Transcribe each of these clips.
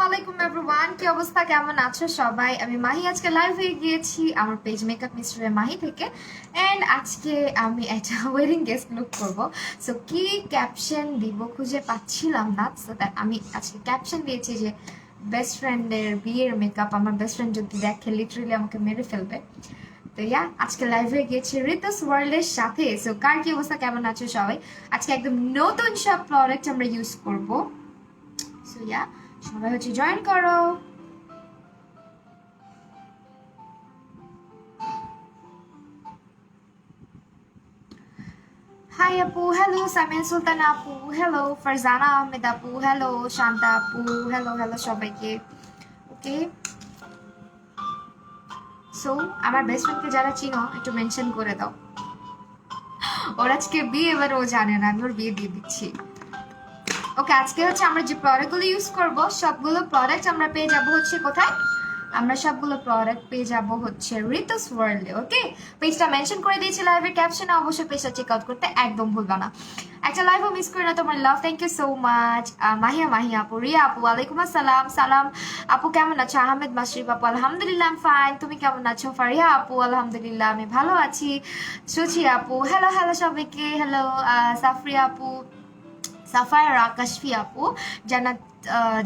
আলাইকুম এভরিওয়ান, কি অবস্থা, কেমন আছো সবাই? আমি মাহি আজকে লাইভ হয়ে গিয়েছি আমার পেজ মেকআপ মিস্ট্রি মাহি থেকে। এন্ড আজকে আমি একটা ওয়েডিং গেস্ট লুক করব। সো কি ক্যাপশন দিব খুঁজে পাচ্ছিলাম না, সো দ্যাট আমি আজকে ক্যাপশন দিয়েছি যে বেস্ট ফ্রেন্ডের বিয়ের মেকআপ। আমার বেস্ট ফ্রেন্ড যদি দেখে লিটারালি আমাকে মেরে ফেলবে। তো ইয়া, আজকে লাইভ হয়ে গিয়েছি রিতস ওয়ার্ল্ডের সাথে। সো কার কি অবস্থা, কেমন আছো সবাই? আজকে একদম নতুন সব প্রোডাক্ট আমরা ইউজ করব। সো ইয়া, সবাই হচ্ছে জয়েন করো। হাই আপু, হ্যালো সামিয়া সুলতান আপু, হ্যালো ফারজানা আহমেদ আপু, হ্যালো শান্তা আপু, হ্যালো হ্যালো সবাইকে। ওকে, সো আমার বেস্ট ফ্রেন্ডকে যারা চিনো একটু মেনশন করে দাও। ওর আজকে বিয়ে, এবার ও জানে না, আমি ওর বিয়ে দিয়ে দিচ্ছি। ওকে, আজকে হচ্ছে আমরা যে প্রোডাক্টগুলো ইউজ করব সবগুলো প্রোডাক্ট আমরা পেয়ে যাব হচ্ছে কোথায়? আমরা সবগুলো প্রোডাক্ট পেয়ে যাব হচ্ছে রিতস ওয়ার্ল্ডে। ওকে, পেজটা মেনশন করে দিয়েছি লাইভের ক্যাপশনে, অবশ্যই পেজটা চেক আউট করতে একদম ভুলবা না। একটা লাইভও মিস করে না তোমার, love, thank you so much. Mahiya Mahiya আপু, রিয়া আপু, ওয়ালাইকুম আসসালাম। সালাম আপু, কেমন আছো? আহমেদ মাসরিফ আপু, আলহামদুলিল্লাহ ফাইন, তুমি কেমন আছো? ফারিয়া আপু, আলহামদুলিল্লাহ আমি ভালো আছি। সুচি আপু, হ্যালো হ্যালো সবাইকে, হ্যালো। সাফরিয়া আপু, সাফায়ারা, কাশফি আপু, জান্নাত,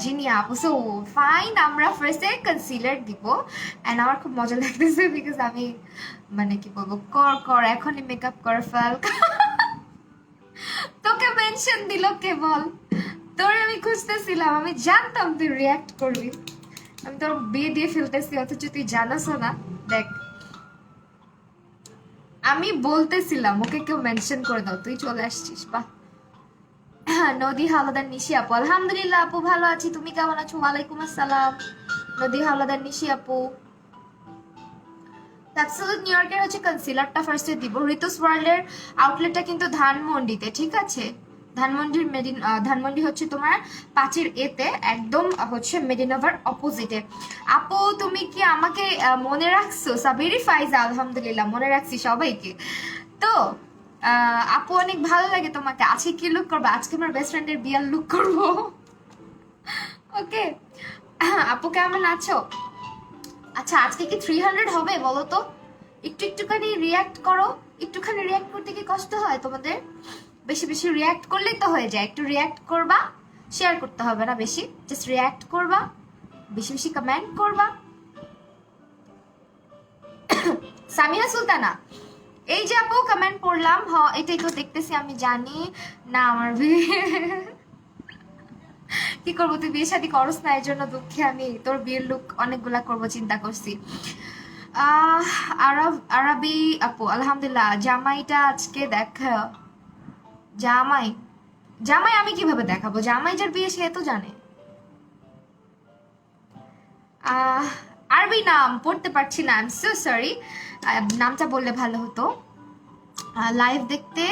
জিনিয়া আপু। সো ফাইন, আমরা ফার্স্টে কনসিলার দিব। অ্যান্ড আমার খুব মজা লাগতেছে বিকজ আমি মানে কি বলবো, কর এখনই মেকআপ করে ফেল। তোকে মেনশন দিল কে বল? তোর আমি খুঁজতেছিলাম, আমি জানতাম তুই রিয়াক্ট করবি। আমি তোর বিয়ে দিয়ে ফেলতেছি অথচ তুই জানাসও না। দেখ, আমি বলতেছিলাম ওকে কেউ মেনশন করে দাও, তুই চলে আসছিস। বাহ। নদী হাওলাদার নিশি আপু, আলহামদুলিল্লাহ আপু ভালো আছি, তুমি কেমন আছো? ওয়ালাইকুম আসসালাম নদী হাওলাদার নিশি আপু। অ্যাবসলিউট নিউ ইয়র্কের হচ্ছে কনসিলারটা ফার্স্টে দিব। রিতস ওয়ার্ল্ডের আউটলেটটা কিন্তু ধানমন্ডিতে, ঠিক আছে? ধানমন্ডি হচ্ছে তোমার 5-এর এতে, একদম হচ্ছে মেডিনোভার অপোজিটে। আপু তুমি কি আমাকে মনে রাখছো? সাবিরি ফাইজা, আলহামদুলিল্লাহ মনে রাখছি সবাইকে। তো আপু অনেক ভালো লাগে তোমাকে। আজকে কি লুক করবো? আজকে আমার বেস্ট ফ্রেন্ডের বিয়ার লুক করবো। ওকে, আপু কেমন আছো? আচ্ছা, আজকে কি 300 হবে বলো তো? একটুখানি রিয়াক্ট করো। একটুখানি রিয়াক্ট করতে কি কষ্ট হয় তোমাদের? বেশি বেশি রিয়াক্ট করলেই তো হয়ে যায়। একটু রিয়াক্ট করবা, শেয়ার করতে হবে না বেশি, জাস্ট রিয়াক্ট করবা, বেশি বেশি কমেন্ট করবা। সামিয়া সুলতানা, এই যে আপু কমেন্ট পড়লাম, এটাই তো দেখতেছি, আমি জানি না আমার বিয়ে। কি করবো, তুই বিয়ে শাদী করস না, এর জন্য দুঃখে আমি তোর বিয়ের লুক অনেকগুলা করবো চিন্তা করছি। আহ আরবি আপু, আলহামদুলিল্লাহ। জামাইটা আজকে দেখা, জামাই জামাই আমি কিভাবে দেখাবো? জামাই যার বিয়ে সে তো জানে। আহ আরবি নাম পড়তে পারছি না, আই এম সো সরি। নামটা বললে ভালো হতো। লাইভ দেখতে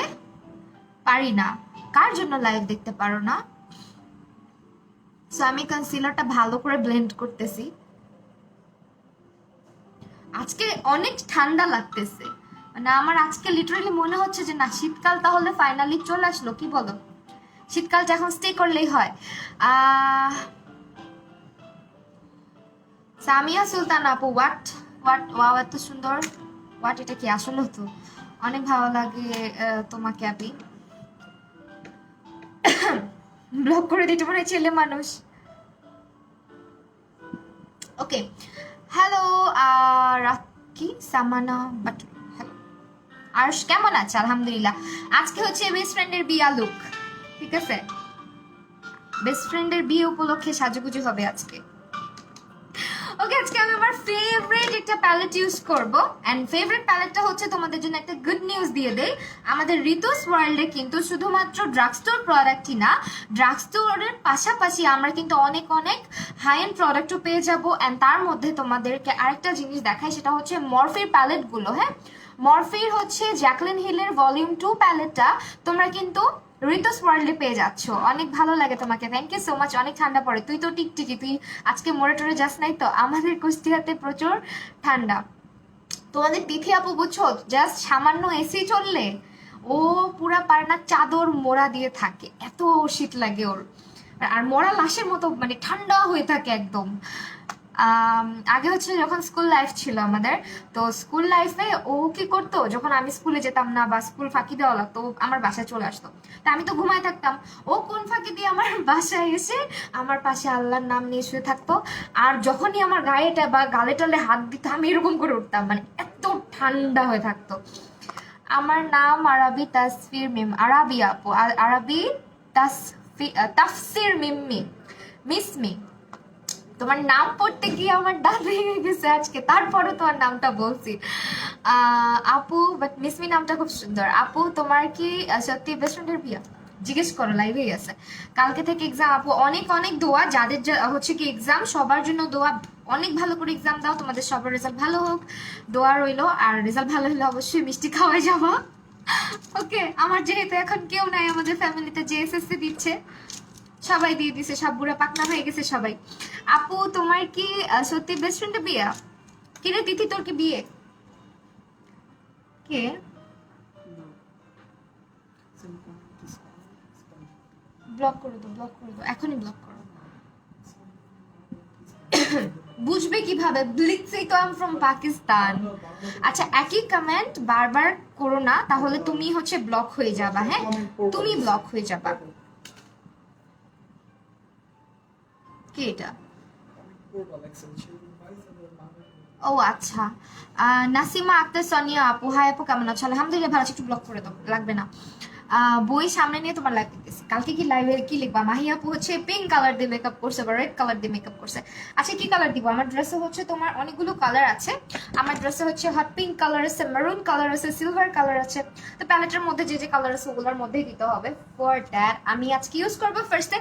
পারি না, কার জন্য লাইভ দেখতে পারো না? সো আমি কনসিলারটা ভালো করে ব্লেন্ড করতেছি। আজকে অনেক ঠান্ডা লাগতেছে, মানে আমার আজকে লিটারালি মনে হচ্ছে যে না, শীতকাল তাহলে ফাইনালি চলে আসলো, কি বলো? শীতকালটা এখন স্টে করলেই হয়। সামিয়া সুলতান আপু, হোয়াট হোয়াট ওয়াও, এত সুন্দর। হোয়াট, এটা কি আসলে? তো অনেক ভালো লাগে তোমাকে আপি। ব্লক করে দিতে পারে ছেলে মানুষ। ওকে, হ্যালো রাকি সামানা বাট, হ্যালো আরশ, কেমন আছে? আলহামদুলিল্লাহ। আজকে হচ্ছে বেস্ট ফ্রেন্ডের বিয়া লুক, ঠিক আছে? বেস্ট ফ্রেন্ডের বিয়ে উপলক্ষে সাজুগুজু হবে আজকে। ওকে, আজকে আমি আমার ফেভারিট একটা প্যালেট ইউজ করব। এন্ড ফেভারিট প্যালেটটা হচ্ছে, তোমাদের জন্য একটা গুড নিউজ দিয়ে দেই, আমাদের রিতস ওয়ার্ল্ডে কিন্তু শুধুমাত্র ড্রাগ স্টোর প্রোডাক্টই না, ড্রাগ স্টোরের পাশাপাশি আমরা কিন্তু অনেক অনেক হাই এন্ড প্রোডাক্টও পেয়ে যাব। এন্ড তার মধ্যে তোমাদেরকে আরেকটা জিনিস দেখাই, সেটা হচ্ছে মরফির প্যালেটগুলো। হ্যাঁ, মরফির হচ্ছে জ্যাকলিন হিলের ভলিউম 2 প্যালেটটা তোমরা কিন্তু রিতস ওয়ার্ল্ডে পেয়ে যাচ্ছ। অনেক ভালো লাগে তোমাকে, থ্যাংক ইউ সো মাচ। অনেক ঠান্ডা পড়ে, তুই তো টিকটিকি, তুই আজকে মোড়ে টোরে যাস নাই তো? আমাদের কুষ্টিয়াতে প্রচুর ঠান্ডা। তোমাদের তিথি আপু বুঝছো, জাস্ট সামান্য এসি চললে ও পুরা পারনা চাদর মোড়া দিয়ে থাকে, এত শীত লাগে ওর। আর মরা লাশের মতো মানে ঠান্ডা হয়ে থাকে একদম। আগে হচ্ছে যখন স্কুল লাইফ ছিল আমাদের, তো স্কুল লাইফে ও কি করতো, যখন আমি স্কুলে যেতাম না বা স্কুল ফাঁকি দেওয়া লাগতো, ও আমার বাসায় চলে আসতো। তা আমি তো ঘুমায় থাকতাম, ও কোন ফাঁকি দিয়ে আমার বাসায় এসে আমার পাশে আল্লাহর নাম নিয়ে শুয়ে থাকতো। আর যখনই আমার গায়েটা বা গালে টালে হাত দিত, আমি এরকম করে উঠতাম, মানে এত ঠান্ডা হয়ে থাকতো। আমার নাম আরাবি তাসফির মিম, আরাবি আপু, আরাবি তাফসির মিম্মি, মিসমি। তোমার নাম পড়তে গিয়ে আমার দাঁত ভেঙে গেছে আজকে, তারপরে তোমার নামটা বলছি। আপু, বাট মিসমি নামটা খুব সুন্দর। আপু তোমার কি সত্যি বেস্ট ফ্রেন্ডের বিয়া? জিজ্ঞেস করো, লাইভেই আছে। কালকে থেকে এক্সাম আপু, অনেক অনেক দোয়া, যাদের হচ্ছে কি এক্সাম সবার জন্য দোয়া। অনেক ভালো করে এক্সাম দাও, তোমাদের সবার রেজাল্ট ভালো হোক, দোয়া রইলো। আর রেজাল্ট ভালো হলে অবশ্যই মিষ্টি খাওয়াই যাবা। ওকে, আমার যেহেতু এখন কেউ নাই আমাদের ফ্যামিলিতে যে এসএসসি দিচ্ছে, সবাই দিয়ে দিছে, সব বুড়া পাকনা হয়ে গেছে সবাই। আপু তোমার কি সত্যি বেস্ট ফ্রেন্ডের বিয়ে? কিরে তিথি, তোর কি বিয়ে? কে? ব্লক করে দো, ব্লক করে দো, এখনই ব্লক করো। বুঝবে কিভাবে? লিখছেই তো আই এম ফ্রম পাকিস্তান। আচ্ছা, একই কমেন্ট বারবার করো না, তাহলে তুমি হচ্ছে ব্লক হয়ে যাবা। হ্যাঁ, তুমি ব্লক হয়ে যাবা। কে এটা? ও আচ্ছা, নাসিমা আক্তার সোনিয়া আপু, হাই আপু, কেমন আছো? আলহামদুলিল্লাহ ভালো আছি। একটু ব্লক করে দাও, লাগবে না। বই সামনে নিয়ে তোমার লাইভ দিতেছি। কালকে কি লাইভে কি লিখবা? মাহি আপু হচ্ছে পিঙ্ক কালার দিয়ে মেকআপ করছে বা রেড কালার দিয়ে মেকআপ করছে। আচ্ছা, কি কালার দিব? আমার ড্রেসে হচ্ছে তোমার অনেকগুলো কালার আছে। আমার ড্রেসে হচ্ছে হট পিঙ্ক কালার আছে, মেরুন কালার আছে, সিলভার কালার আছে। তো প্যালেটের মধ্যে যে যে কালার আছে ওগুলোর মধ্যেই দিতে হবে। ফর দ্যাট আমি আজকে ইউজ করবো ফার্স্টে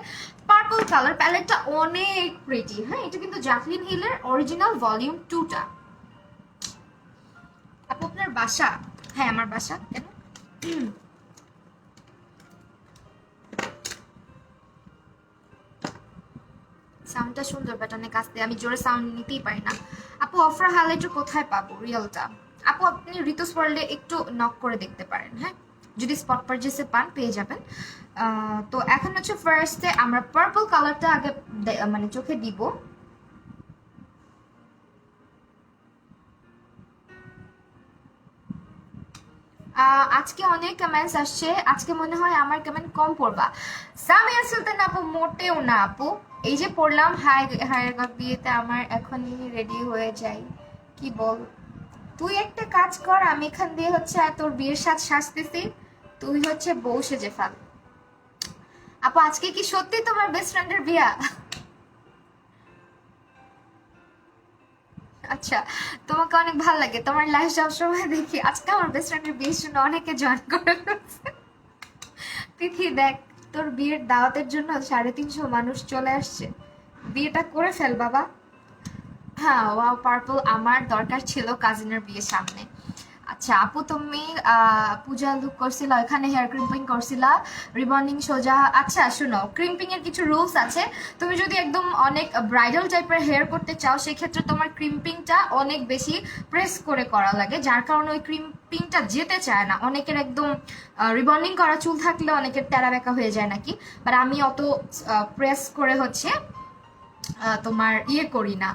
পার্পল কালার। প্যালেটটা অনেক প্রিটি। হ্যাঁ, এটা কিন্তু জ্যাকলিন হিলের অরিজিনাল ভলিউম 2টা। আপু আপনার বাসা? হ্যাঁ, আমার বাসা। কেন? সাউন্ডটা সুন্দর, বাট অনেক আস্তে, আমি জোরে সাউন্ড নিতেই পারি না। আপু অফার হাইলাইটার কোথায় পাবো রিয়েলটা? আপু আপনি রিতোস ওয়ার্ল্ডে একটু নক করে দেখতে পারেন। হ্যাঁ, যদি স্পট পারচেসে পান পেয়ে যাবেন। তো এখন হচ্ছে ফার্স্টে আমরা পার্পল কালারটা আগে মানে চোখে দিব। আজকে অনেক কমেন্টস আসছে, আজকে মনে হয় আমার কমেন্ট কম পড়বা। সামিয়া সুলতান আপু, মোটেও না আপু, এই যে পড়লাম হাই হায়ার বিয়েতে আমার এখনই রেডি হয়ে যাই। কি বল? তুই একটা কাজ কর, আমি এখান দিয়ে হচ্ছে তোর বিয়ের সাজ সাজতেছি, তুই হচ্ছে বউ সেজে ফেল। আপু আজকে কি সত্যি তোমার বেস্ট ফ্রেন্ডের বিয়া? আচ্ছা, তোমাকে অনেক ভালো লাগে, তোমার লাইফ সবসময় দেখি। আজকে আমার বেস্ট ফ্রেন্ডের বিয়ের জন্য অনেকে জয়েন করে ফেলছে। তিথি দেখ, তোর বিয়ের দাওয়াতের জন্য 350 মানুষ চলে আসছে, বিয়েটা করে ফেল বাবা। হ্যাঁ, ওয়াও পার্পল আমার দরকার ছিল কাজিনের বিয়ের সামনে। আচ্ছা আপু, তুমি পূজা লুক করছিলা, এখানে হেয়ার ক্রিম্পিং করছিলা, রিবন্ডিং সোজা। আচ্ছা শোনো, ক্রিম্পিং এর কিছু রুলস আছে। তুমি যদি একদম অনেক ব্রাইডাল টাইপের হেয়ার করতে চাও, সেক্ষেত্রে তোমার ক্রিম্পিংটা অনেক বেশি প্রেস করে করা লাগে, যার কারণে ওই ক্রিম্পিংটা যেতে চায় না অনেকের। একদম রিবন্ডিং করা চুল থাকলে অনেকের টেরা বেঁকা হয়ে যায় নাকি, বাট আমি অত প্রেস করে হচ্ছে তোমার ইয়ে করি না,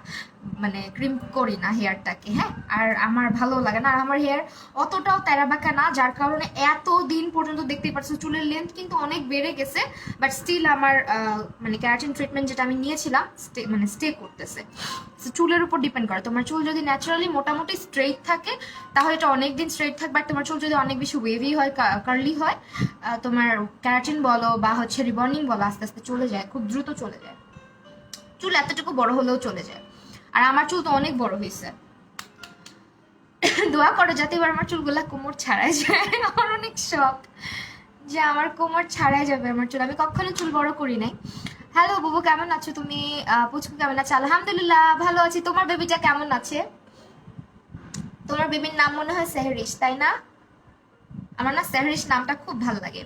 মানে ক্রিম করি না হেয়ারটাকে। হ্যাঁ, আর আমার ভালো লাগে না, আর আমার হেয়ার অতটাও তেরাবাঁকা না, যার কারণে এত দিন পর্যন্ত দেখতেই পাচ্ছ চুলের লেন্থ কিন্তু অনেক বেড়ে গেছে, বাট স্টিল আমার মানে ক্যারাটিন ট্রিটমেন্ট যেটা আমি নিয়েছিলাম মানে স্টে করতেছে। চুলের উপর ডিপেন্ড করে, তোমার চুল যদি ন্যাচারালি মোটামুটি স্ট্রেইট থাকে তাহলে এটা অনেক দিন স্ট্রেইট থাকবে, আর তোমার চুল যদি অনেক বেশি ওয়েভি হয়, কার্লি হয়, তোমার ক্যারাটিন বলো বা হচ্ছে রিবন্ডিং বলো, আস্তে আস্তে চলে যায়, খুব দ্রুত চলে যায়, চুল এতটুকু বড় হলেও চলে যায়। আর আমার চুল তো অনেক বড় হয়েছে। দোয়া করো যাতে এবার আমার চুলগুলা কোমর ছাড়াই যায়। আমার অনেক শখ যে আমার কোমর ছাড়াই যাবে আমার চুল, আমি কখনো চুল বড় করি নাই। হ্যালো বুবু, কেমন আছো তুমি? পুচকু কেমন আছে? আলহামদুলিল্লাহ ভালো আছি। তোমার বেবিটা কেমন আছে? তোমার বেবির নাম মনে হয় সেহরিশ, তাই না? আমার না সেহরিশ নামটা খুব ভালো লাগে।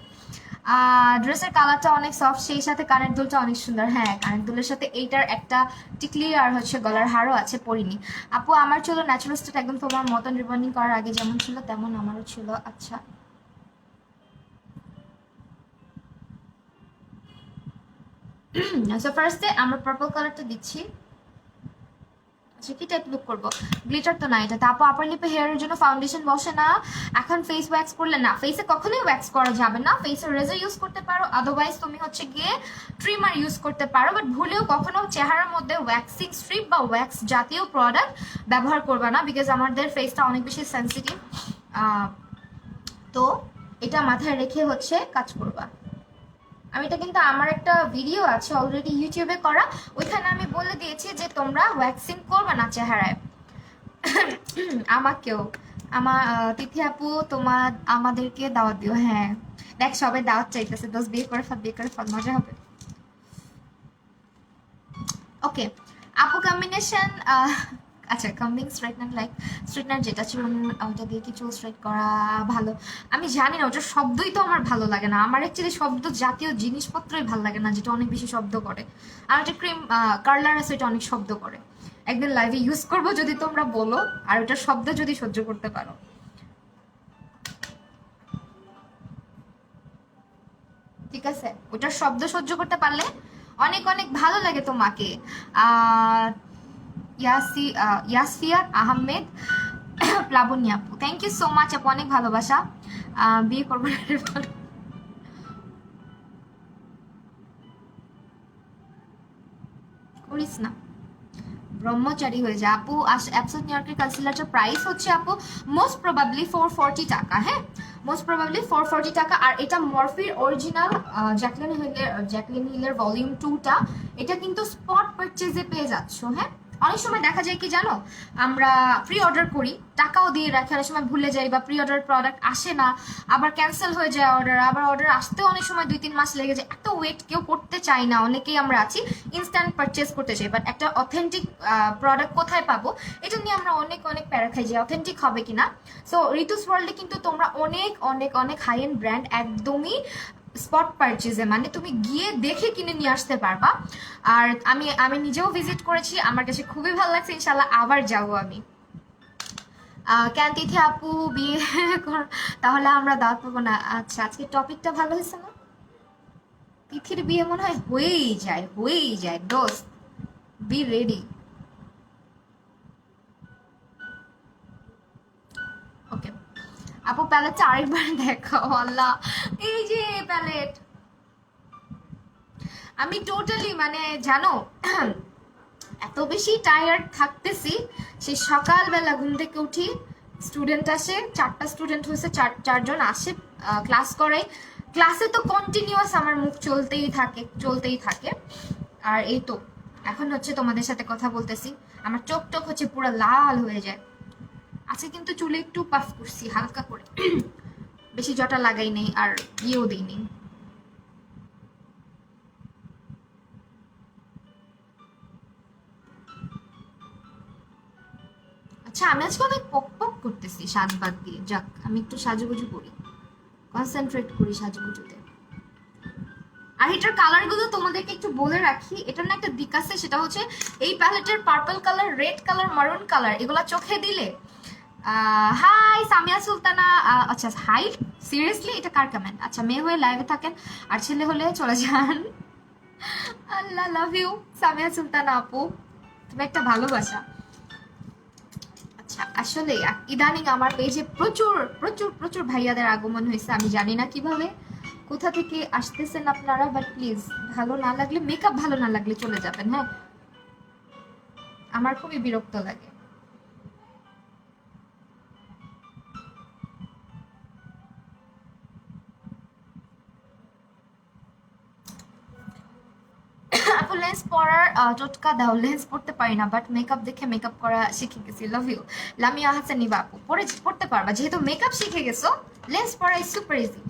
ড্রেসের কালারটা অনেক সফট, সেই সাথে কানের দুলটা অনেক সুন্দর। হ্যাঁ, কানের দুলের সাথে এইটার একটা টিকলি আর হচ্ছে গলার হারও আছে, পরিনি। আপু আমার চুল ন্যাচারাল স্টেট একদম তোমার মতন, রিবন্ডিং করার আগে যেমন ছিল তেমন আমারও ছিল। আচ্ছা সো ফার্স্টে আমরা পার্পল কালারটা দিচ্ছি। আচ্ছা কি টাইপ লুক করবো? গ্লিটার তো না এটা। তারপর আপার লিপে হেয়ারের জন্য ফাউন্ডেশন বসে না। এখন ফেস ওয়্যাক্স করলে না, ফেসে কখনোই ওয়্যাক্স করা যাবে না। ফেসে রেজার ইউজ করতে পারো, আদারওয়াইজ তুমি হচ্ছে গিয়ে ট্রিমার ইউজ করতে পারো, বাট ভুলেও কখনো চেহারার মধ্যে ওয়্যাক্সিং স্ট্রিপ বা ওয়্যাক্স জাতীয় প্রোডাক্ট ব্যবহার করবে না, বিকজ আমাদের ফেসটা অনেক বেশি সেন্সিটিভ। তো এটা মাথায় রেখে হচ্ছে কাজ করবা। আমি এটা কিন্তু আমার একটা ভিডিও আছে অলরেডি ইউটিউবে করা, ওইখানে আমি বলে দিয়েছি যে তোমরা ওয়্যাক্সিং করবে না চেহারায়। আমাকেও আমার তিথি আপু তোমার আমাদেরকে দাওয়াত দিও। হ্যাঁ দেখ সবাই দাওয়াত চাইতেছে, দোষ বিয়ে করে ফেল, বিয়ে করে ফেল, মজা হবে। ওকে আপু কম্বিনেশন, আচ্ছা কাম্বিং স্ট্রাইটনার, লাইক স্ট্রাইটনার যেটা চুল ওটা দিয়ে কি চুল স্ট্রাইট করা ভালো? আমি জানি না, ওটার শব্দই তো আমার ভালো লাগে না। আমার অ্যাকচুয়ালি শব্দ জাতীয় জিনিসপত্রই ভালো লাগে না, যেটা অনেক বেশি শব্দ করে। আর একটা ক্রিম কার্লার আছে, এটা অনেক শব্দ করে। একদিন লাইভে ইউজ করবো যদি তোমরা বলো, আর ওটার শব্দ যদি সহ্য করতে পারো। ঠিক আছে, ওটার শব্দ সহ্য করতে পারলে অনেক অনেক ভালো লাগে তোমাকে। আহ ইয়াসফিয়ার আহমেদ প্লাবনী আপু, থ্যাংক ইউ সো মাচ আপু, অনেক ভালোবাসা। বিয়ে করবো না রে বলো। করিস না, ব্রহ্মচারী হয়ে যা আপু। অ্যাবসোলুট নিউ ইয়র্কের কনসিলারটার প্রাইস হচ্ছে আপু মোস্ট প্রবাবলি 440 টাকা। হ্যাঁ মোস্ট প্রবাবলি 440 টাকা। আর এটা মরফির অরিজিনাল জ্যাকলিন হিলের ভলিউম 2টা, এটা কিন্তু স্পট পারচেজে পেয়ে যাচ্ছ। হ্যাঁ অনেক সময় দেখা যায় কি জানো, আমরা প্রি অর্ডার করি, টাকাও দিয়ে রাখি, অনেক সময় ভুলে যাই বা প্রি অর্ডার প্রোডাক্ট আসে না, আবার ক্যান্সেল হয়ে যায় অর্ডার, আবার অর্ডার আসতেও অনেক সময় 2-3 মাস লেগে যায়। এত ওয়েট কেউ করতে চাই না, অনেকেই আমরা আছি ইনস্ট্যান্ট পারচেজ করতে চাই, বাট একটা অথেন্টিক প্রোডাক্ট কোথায় পাবো এটা নিয়ে আমরা অনেক অনেক প্যারা খাই যে অথেন্টিক হবে কিনা। সো ঋতুস ওয়ার্ল্ডে কিন্তু তোমরা অনেক অনেক অনেক হাই এন্ড ব্র্যান্ড একদমই স্পট পারচেজে, মানে তুমি গিয়ে দেখে কিনে নিয়ে আসতে পারবা। আর আমি নিজেও ভিজিট করেছি, আমার কাছে খুবই ভালো লাগছে, ইনশাল্লাহ আবার যাবো আমি। কেন তিথি আপু বিয়ে তাহলে আমরা দাওয়াত পাবো না? আচ্ছা আজকে টপিকটা ভালো হয়েছে না? তিথির বিয়ে মনে হয় হয়েই যায় দোস্ত, বি রেডি। ওকে আপু প্যালেটটা আরেকবার দেখাও। আল্লাহ এই যে প্যালেট, আমি টোটালি মানে জানো এত বেশি টায়ার্ড থাকতেছি। সেই সকালবেলা ঘুম থেকে উঠি, স্টুডেন্ট আসে, 4টা স্টুডেন্ট হয়েছে, চারজন আসে, ক্লাস করাই। ক্লাসে তো কন্টিনিউয়াস আমার মুখ চলতেই থাকে। আর এই তো এখন হচ্ছে তোমাদের সাথে কথা বলতেছি, আমার চোখ টোক হচ্ছে পুরো লাল হয়ে যায়। আজকে কিন্তু চুলে একটু পাফ করছি হালকা করে, বেশি জটা লাগাই নেই আর ইয়েও দিই নেই। আচ্ছা আমি আজকে অনেক পক পক করতেছি সাজ বাদ দিয়ে, যাক আমি একটু সাজুগুজু করি, কনসেন্ট্রেট করি সাজুগুজুতে। আর এটার কালার গুলো তোমাদেরকে একটু বলে রাখি, এটার না একটা দিক আছে, সেটা হচ্ছে এই প্যালেটের purple colour, red colour, maroon colour, এগুলা চোখে দিলে হাই সামিয়া সুলতানা, আচ্ছা হাই সিরিয়াসলি এটা কার কমেন্ট? আচ্ছা মেয়ে হয়ে লাইভে থাকেন আর ছেলে হলে চলে যান। আল্লাহ লাভ ইউ সামিয়া সুলতানা আপু, তুমি একটা ভালোবাসা। আচ্ছা আসলে ইদানিং আমার পেজে প্রচুর প্রচুর প্রচুর ভাইয়াদের আগমন হয়েছে, আমি জানি না কিভাবে, কোথা থেকে আসতেছেন আপনারা, বাট প্লিজ ভালো না লাগলে, মেকআপ ভালো না লাগলে চলে যাবেন। হ্যাঁ আমার খুবই বিরক্ত লাগে। আপু লেন্স পরার টোটকা দাও। লেন্স পড়তে পারি না, বাট মেকআপ দেখে মেকআপ করা শিখে গেছি। লাভ ইউ লামিয়া হাসান নিবা আপু, পড়তে পারবা যেহেতু মেকআপ শিখে গেছো, লেন্স পরা ইজ সুপার ইজি।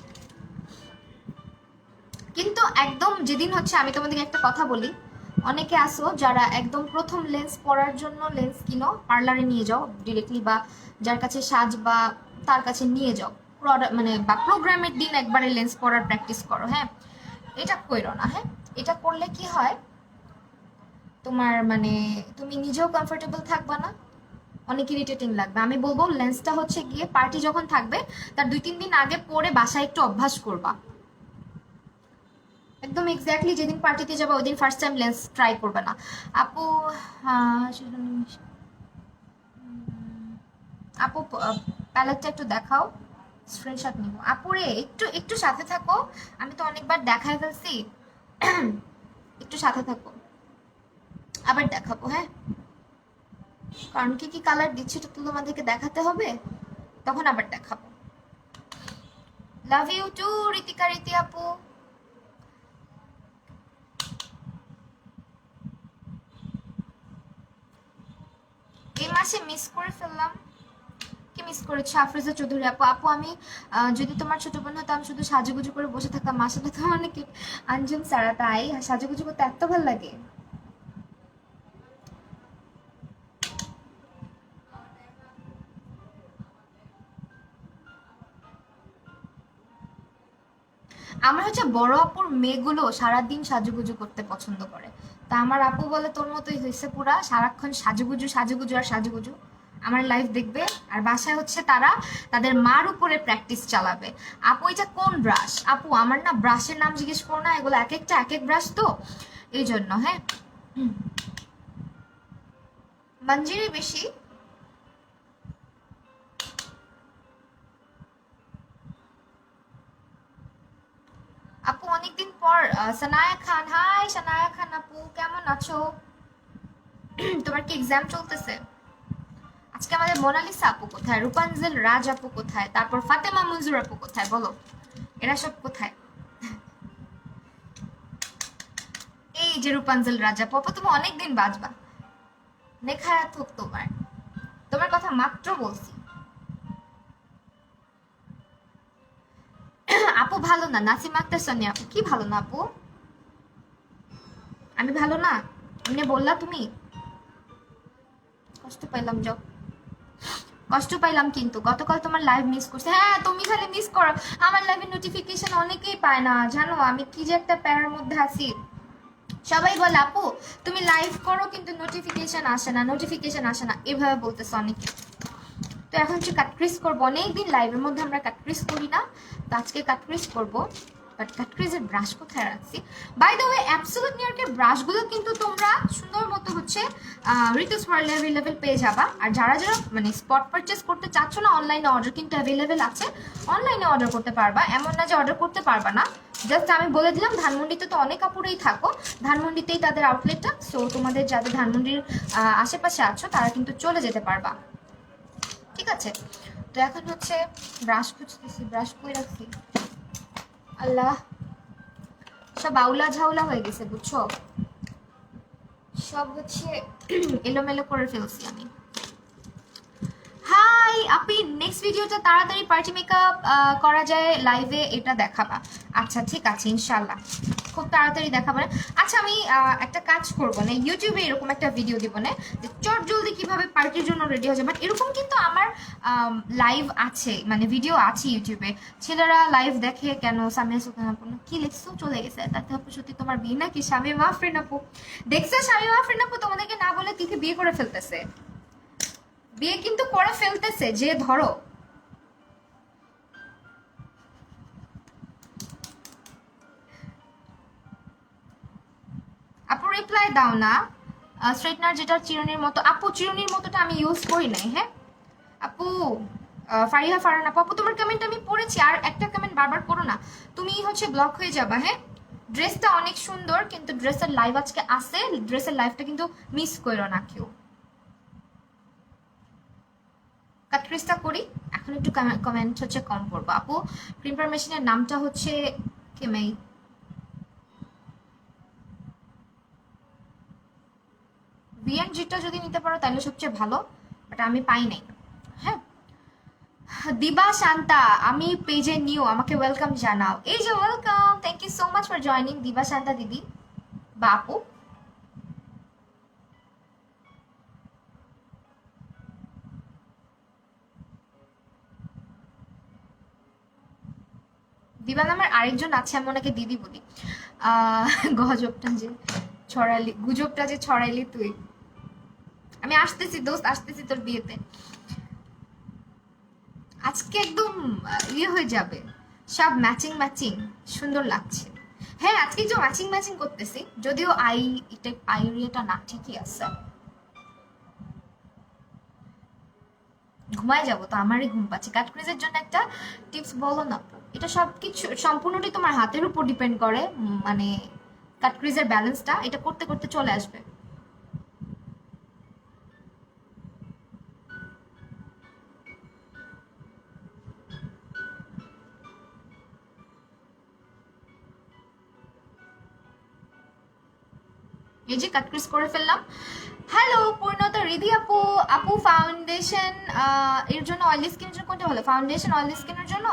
কিন্তু একদম যেদিন হচ্ছে, আমি তোমাদেরকে একটা কথা বলি, অনেকে আসো যারা একদম প্রথম লেন্স পরার জন্য লেন্স কিনো, পার্লারে নিয়ে যাও ডিরেক্টলি, বা যার কাছে সাজ বা তার কাছে নিয়ে যাও, মানে বা প্রোগ্রামের দিন একবারে লেন্স পরার প্র্যাকটিস করো। হ্যাঁ এটা কইরো না। হ্যাঁ এটা করলে কি হয়, তোমার মানে তুমি নিজেও কমফোর্টেবল থাকবা না, অনেক ইরিটেটিং লাগবে। আমি বলবো লেন্সটা হচ্ছে গিয়ে পার্টি যখন থাকবে তার 2-3 দিন আগে পরে বাসায় একটু অভ্যাস করবা। একদম এক্স্যাক্টলি যেদিন পার্টিতে যাবো ওই দিন ফার্স্ট টাইম লেন্স ট্রাই করবে না আপু। হ্যাঁ আপু প্যালেটটা একটু দেখাও, স্ক্রিনশট নিব। আপুরে একটু একটু সাথে থাকো, আমি তো অনেকবার দেখাই ফেলছি। একটু সাথে থাকো, আবার দেখাবো। হ্যাঁ, কারণ কি কি কালার দিচ্ছি এটা তো তোমাদেরকে দেখাতে হবে, তখন আবার দেখাবো। লাভ ইউ টু রিতিকা রীতি আপু। এই মাসে মিস করে ফেললাম। কি মিস করেছি? আফরোজা চৌধুরী আপু। আপু আমি যদি তোমার ছোট বোন হতাম শুধু সাজুগুজু করে বসে থাকতাম, মাসাটা তো অনেক আঞ্জুম সারা, তাই সাজুগুজু করতে এত ভালো লাগে। আমার হচ্ছে বড় আপুর মেয়েগুলো সারাদিন সাজুগুজু করতে পছন্দ করে, তা আমার আপু বলে তোর মতোই হয়েছে পুরা, সারাক্ষণ সাজুগুজু সাজুগুজু আর সাজুগুজু। আমার লাইফ দেখবে আর বাসায় হচ্ছে তারা তাদের মার উপরে প্র্যাকটিস চালাবে। আপু এটা কোন ব্রাশ? আপু আমার না ব্রাশের নাম জিজ্ঞেস করো না, এগুলো এক একটা এক এক ব্রাশ তো, এই জন্য। হ্যাঁ, মঞ্জিরি বেশি। আপু অনেকদিন পর। সানায়া খান, হাই সানায়া খান আপু, কেমন আছো? তোমার কি এক্সাম চলতেছে? আজকে আমাদের মোনালিসা আপু কোথায়, রূপাঞ্জল রাজ আপু কোথায়, তারপর ফাতেমা মঞ্জুর আপু কোথায় বলো, এরা সব কোথায়? এই যে রূপাঞ্জল রাজ আপু, আপু তুমি অনেকদিন বাঁচবা, নেখায়াত হোক তোমার, তোমার কথা মাত্র বলছি। আপু ভালো না, নাসিম আক্তার সোনিয়া আপু। কি ভালো না আপু? আমি ভালো না এমনি বললা তুমি? কষ্ট পাইলাম, যাও, কষ্ট পাইলাম। কিন্তু গতকাল তোমার লাইভ মিস করছে। হ্যাঁ তুমি খালি মিস করো, আমার লাইভের নোটিফিকেশন অনেকেই পায় না জানো, আমি কি যে একটা প্যারার মধ্যে আছি। সবাই বলে আপু তুমি লাইভ করো কিন্তু নোটিফিকেশন আসে না, নোটিফিকেশন আসে না, এভাবে বলতেছে অনেকে। তো এখন হচ্ছে কাটক্রিস করবো, অনেকদিন লাইভের মধ্যে আমরা কাটক্রিস করি না, তো আজকে কাটক্রিস করবো। বাট কাটক্রিজের ব্রাশ কোথায় রাখছি? বাই দ্য ওয়ে অ্যাবসোলুট নিউইয়র্কের ব্রাশগুলো কিন্তু তোমরা সুন্দর মতো হচ্ছে ঋতুস ওয়ার্ল্ডে অ্যাভেলেবেল পেয়ে যাবা। আর যারা যারা মানে স্পট পারচেস করতে চাচ্ছ না, অনলাইনে অর্ডার কিন্তু অ্যাভেলেবেল আছে, অনলাইনে অর্ডার করতে পারবা, এমন না যে অর্ডার করতে পারবা না। জাস্ট আমি বলে দিলাম ধানমন্ডিতে তো অনেক কাপড়েই থাকো, ধানমন্ডিতেই তাদের আউটলেটটা, সো তোমাদের যাদের ধানমন্ডির আশেপাশে আছো তারা কিন্তু চলে যেতে পারবা, ঠিক আছে? তো এখন হচ্ছে ব্রাশ খুঁজতেছি, ব্রাশ কই রাখছি, আল্লাহ সব আউলা ঝাউলা হয়ে গেছে বুঝছো, সব হচ্ছে এলোমেলো করে ফেলছি আমি। হাই আপি, নেক্সট ভিডিওটা তাড়াতাড়ি পার্টি মেকআপ করা যায় লাইভে এটা দেখাবা। আচ্ছা ঠিক আছে ইনশাল্লাহ, খুব তাড়াতাড়ি দেখাবো না। আচ্ছা আমি একটা কাজ করবো না, ইউটিউবে এরকম একটা ভিডিও দিব না যে চট জলদি কিভাবে পার্টির জন্য রেডি হয়ে যায়, বাট এরকম কিন্তু আমার লাইভ আছে, মানে ভিডিও আছে ইউটিউবে, ছেলেরা লাইভ দেখে কেন। সামিয়া সুলতান আপু কি লিখছো, চলে গেছে, তাতে আপু সত্যি তোমার বিয়ে নাকি? শামীমা আফরিন আপু, দেখছো শামীমা আফরিন আপু তোমাদেরকে না বলে তিথি বিয়ে করে ফেলতেছে, বিয়ে কিন্তু করে ফেলতেছে যে, ধরো আপু রিপ্লাই দাও না। স্ট্রেটনার যেটা চিরুনির মতো, আপু চিরুনির মতোটা আমি ইউজ করি নাই। হ্যাঁ আপু, ফারিহা ফারান আপু, আপু তোমার কমেন্ট আমি পড়েছি, আর একটা কমেন্ট বারবার করো না, তুমি হচ্ছে ব্লক হয়ে যাবা। হ্যাঁ ড্রেসটা অনেক সুন্দর, কিন্তু ড্রেসের লাইভ আজকে আসে, ড্রেসের লাইভটা কিন্তু মিস করো না কেউ। কাটক্রিসটা করি এখন, একটু কমেন্ট হচ্ছে কম করবো। আপু প্রিন্টার মেশিনের নামটা হচ্ছে কেমেই, বিএনজিটা যদি নিতে পারো তাহলে সবচেয়ে ভালো, বাট আমি পাই নাই। হ্যাঁ দিবা শান্তা, আমি পেজে নিউ, আমাকে ওয়েলকাম জানাও। এই যে welcome, thank you so much for joining Diba Shanta দিদি বা আপু। দিবা নামের আরেকজন আছে, আমি ওনাকে দিদি বলি। গজবটা যে ছড়াইলি, গুজবটা যে ছড়াইলি তুই। আমি আসতেছি দোস্ত, আসতেছি তোর বিয়েতে, আজকে একদম ইয়ে হয়ে যাবে, সব ম্যাচিং ম্যাচিং সুন্দর লাগছে। হ্যাঁ আজকে যে ম্যাচিং ম্যাচিং করতেছি, যদিও আই এরিয়াটা না ঠিকই আছে। ঘুমায় যাবো তো, আমারই ঘুম পাচ্ছে। কাট ক্রিজের জন্য একটা টিপস বলো না। এটা সব কিছু সম্পূর্ণটাই তোমার হাতের উপর ডিপেন্ড করে, মানে কাট ক্রিজের ব্যালেন্সটা এটা করতে করতে চলে আসবে। এই যে কাট ক্রিজ করে ফেললাম। হ্যালো পূর্ণতা, রিধি আপু। আপু ফাউন্ডেশন এর জন্য, অয়েলি স্কিনের জন্য কোনটা ভালো? ফাউন্ডেশন অয়েলি স্কিনের জন্য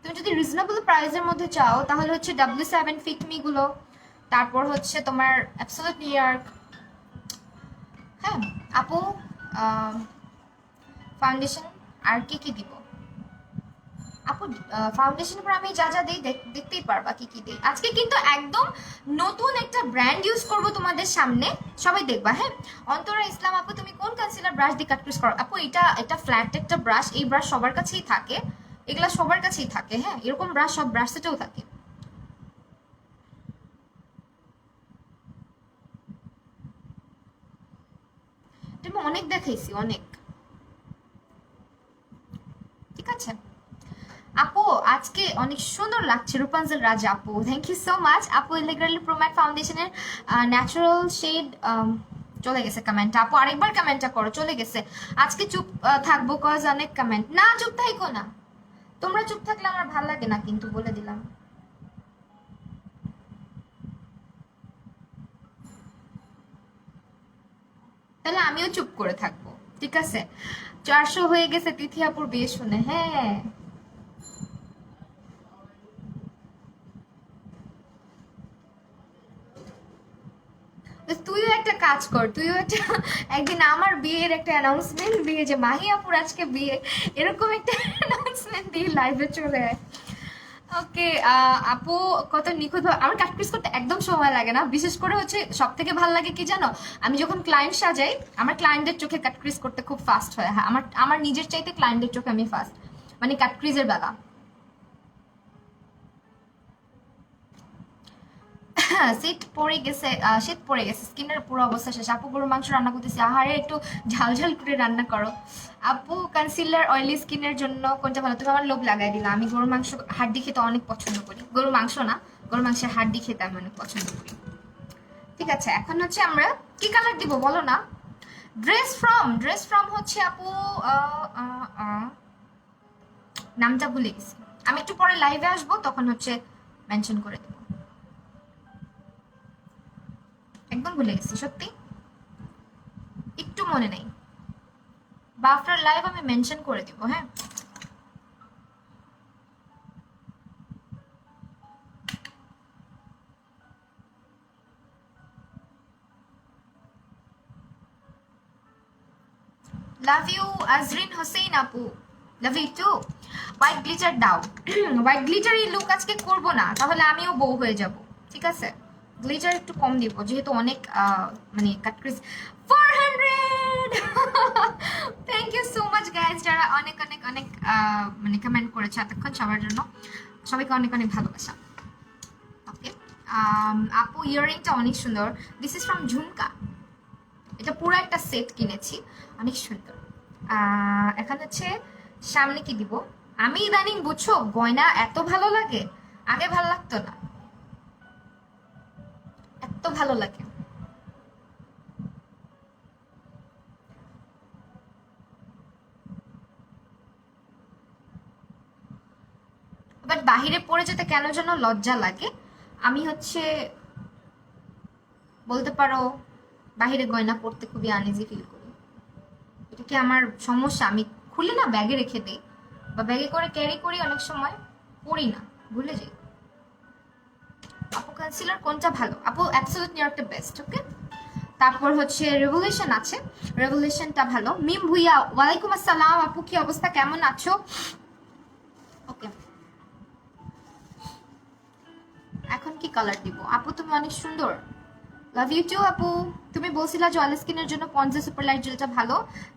তুমি যদি রিজনেবল প্রাইসের মধ্যে চাও তাহলে হচ্ছে W7 ফিটমি গুলো, তারপর হচ্ছে তোমার অ্যাবসলিউট নিউইয়র্ক। হ্যাঁ আপু, ফাউন্ডেশন আর কি কি দিব আপু? ফাউন্ডেশনের পর আমি যা যা দিই দেখতেই পারবা কি কি দিই। আজকে কিন্তু একদম নতুন একটা ব্র্যান্ড ইউজ করব তোমাদের সামনে, সবাই দেখবা। হ্যাঁ অন্তরা ইসলাম আপু, তুমি কোন কনসিলার ব্রাশ দিয়ে কাট ক্রিজ করো? আপু এটা ফ্ল্যাট একটা ব্রাশ, এই ব্রাশ সবার কাছেই থাকে, এগুলা সবার কাছেই থাকে। হ্যাঁ এরকম ব্রাশ সব ব্রাশ সেটেও থাকে। তুমি অনেক দেখাইছি অনেক, ঠিক আছে আপু। আজকে অনেক সুন্দর লাগছে রূপাঞ্জল রাজা আপু, থ্যাংক ইউ সো মাচ আপু। ইলেগ্রালি প্রোম্যাট ফাউন্ডেশনের ন্যাচারাল শেড চলে গেছে কমেন্ট আপু, আরেকবার কমেন্টটা করো। চলে গেছে। আজকে চুপ থাকবো কজ অনেক কমেন্ট। না চুপ থাকো না, তোমরা চুপ থাকলে আমার ভালো লাগে না কিন্তু, বলে দিলাম। তাহলে আমিও চুপ করে থাকবো, ঠিক আছে। 400 হয়ে গেছে তিথি আপুর বিয়ে শুনে। হ্যাঁ তুইও একটা কাজ কর, তুইও একটা একদিন আমার বিয়ের একটা অ্যানাউন্সমেন্ট দিয়ে, যে মাহি আপুর আজকে বিয়ে, এরকম একটা অ্যানাউন্সমেন্ট দিয়ে লাইভে চলে আয়। ওকে আপু, কত নিখুঁত। আমার কাট পিস করতে একদম সময় লাগে না, বিশেষ করে হচ্ছে সব থেকে ভালো লাগে কি জানো, আমি যখন ক্লায়েন্ট সাজাই, আমার ক্লায়েন্টদের চোখে কাট ক্রিজ করতে খুব ফাস্ট হয়। হ্যাঁ আমার আমার নিজের চাইতে ক্লায়েন্টদের চোখে আমি ফাস্ট, মানে কাট ক্রিজের বেলা। শীত পড়ে গেছে, শীত পড়ে গেছে, স্কিনের পুরো অবস্থা শেষ। আপু গরুর মাংস রান্না করতেছি, আহারে একটু ঝাল ঝাল করে রান্না করো। আপু কনসিলার অয়েলি স্কিনের জন্য কোনটা ভালো? তুমি আমার লোভ লাগাই দিলা। আমি গরুর মাংস হাড্ডি খেতে অনেক পছন্দ করি, গরুর মাংস না, গরুর মাংসের হাড্ডি খেতে আমি অনেক পছন্দ করি। ঠিক আছে এখন হচ্ছে আমরা কি কালার দিব বলো না। ড্রেস ফ্রম হচ্ছে আপু, নামটা ভুলে গেছি, আমি একটু পরে লাইভে আসবো তখন হচ্ছে মেনশন করে দেবো। একদম ভুলে গেছি সত্যি, একটু মনে নেই, বা আফটার লাইভ আমি মেনশন করে দিব। হ্যাঁ লাভ ইউ আজরিন হোসেন আপু, love you too. White glitter দাও। হোয়াইট গ্লিটার এই লুক আজকে করবো না, তাহলে আমিও বউ হয়ে যাব, ঠিক আছে। গ্লিটার একটু কম দিব যেহেতু অনেক মানে cut crease. 400 thank you so much guys, যারা অনেক অনেক অনেক মানে কমেন্ট করেছে এতক্ষণ, সবার জন্য সবাইকে অনেক অনেক ভালোবাসা। ওকে আপু ইয়াররিংটা অনেক সুন্দর, দিস ইজ ফ্রম ঝুমকা, এটা পুরো একটা সেট কিনেছি, অনেক সুন্দর। এখন হচ্ছে সামনে কি দিব, আমি ইদানিং বুঝছো গয়না এত ভালো লাগে, আগে ভালো লাগতো না, এত ভালো লাগে। বাট বাহিরে পড়ে যেতে কেন যেন লজ্জা লাগে। আমি হচ্ছে বলতে পারো বাহিরে গয়না পড়তে খুবই আনইজি ফিল করি, এটা কি আমার সমস্যা? আমি খুলে না ব্যাগে রেখে দিই, বা ব্যাগে করে ক্যারি করি, অনেক সময় পড়ি না, ভুলে যাই। আপু কনসিলার কোনটা ভালো? আপু অ্যাবসলিউট নিউইয়র্কটা বেস্ট। ওকে তারপর হচ্ছে রেভলিউশন আছে, রেভলিউশনটা ভালো। মিম ভুইয়া ওয়ালাইকুম আসসালাম আপু, কি অবস্থা, কেমন আছো? ওকে এখন কি কালার দিব আপু? তুমি অনেক সুন্দর, লাভ ইউ টু আপু। তুমি বলছিলা যে অয়েল স্কিনের জন্য পন্ডস সুপার লাইট জেলটা ভালো,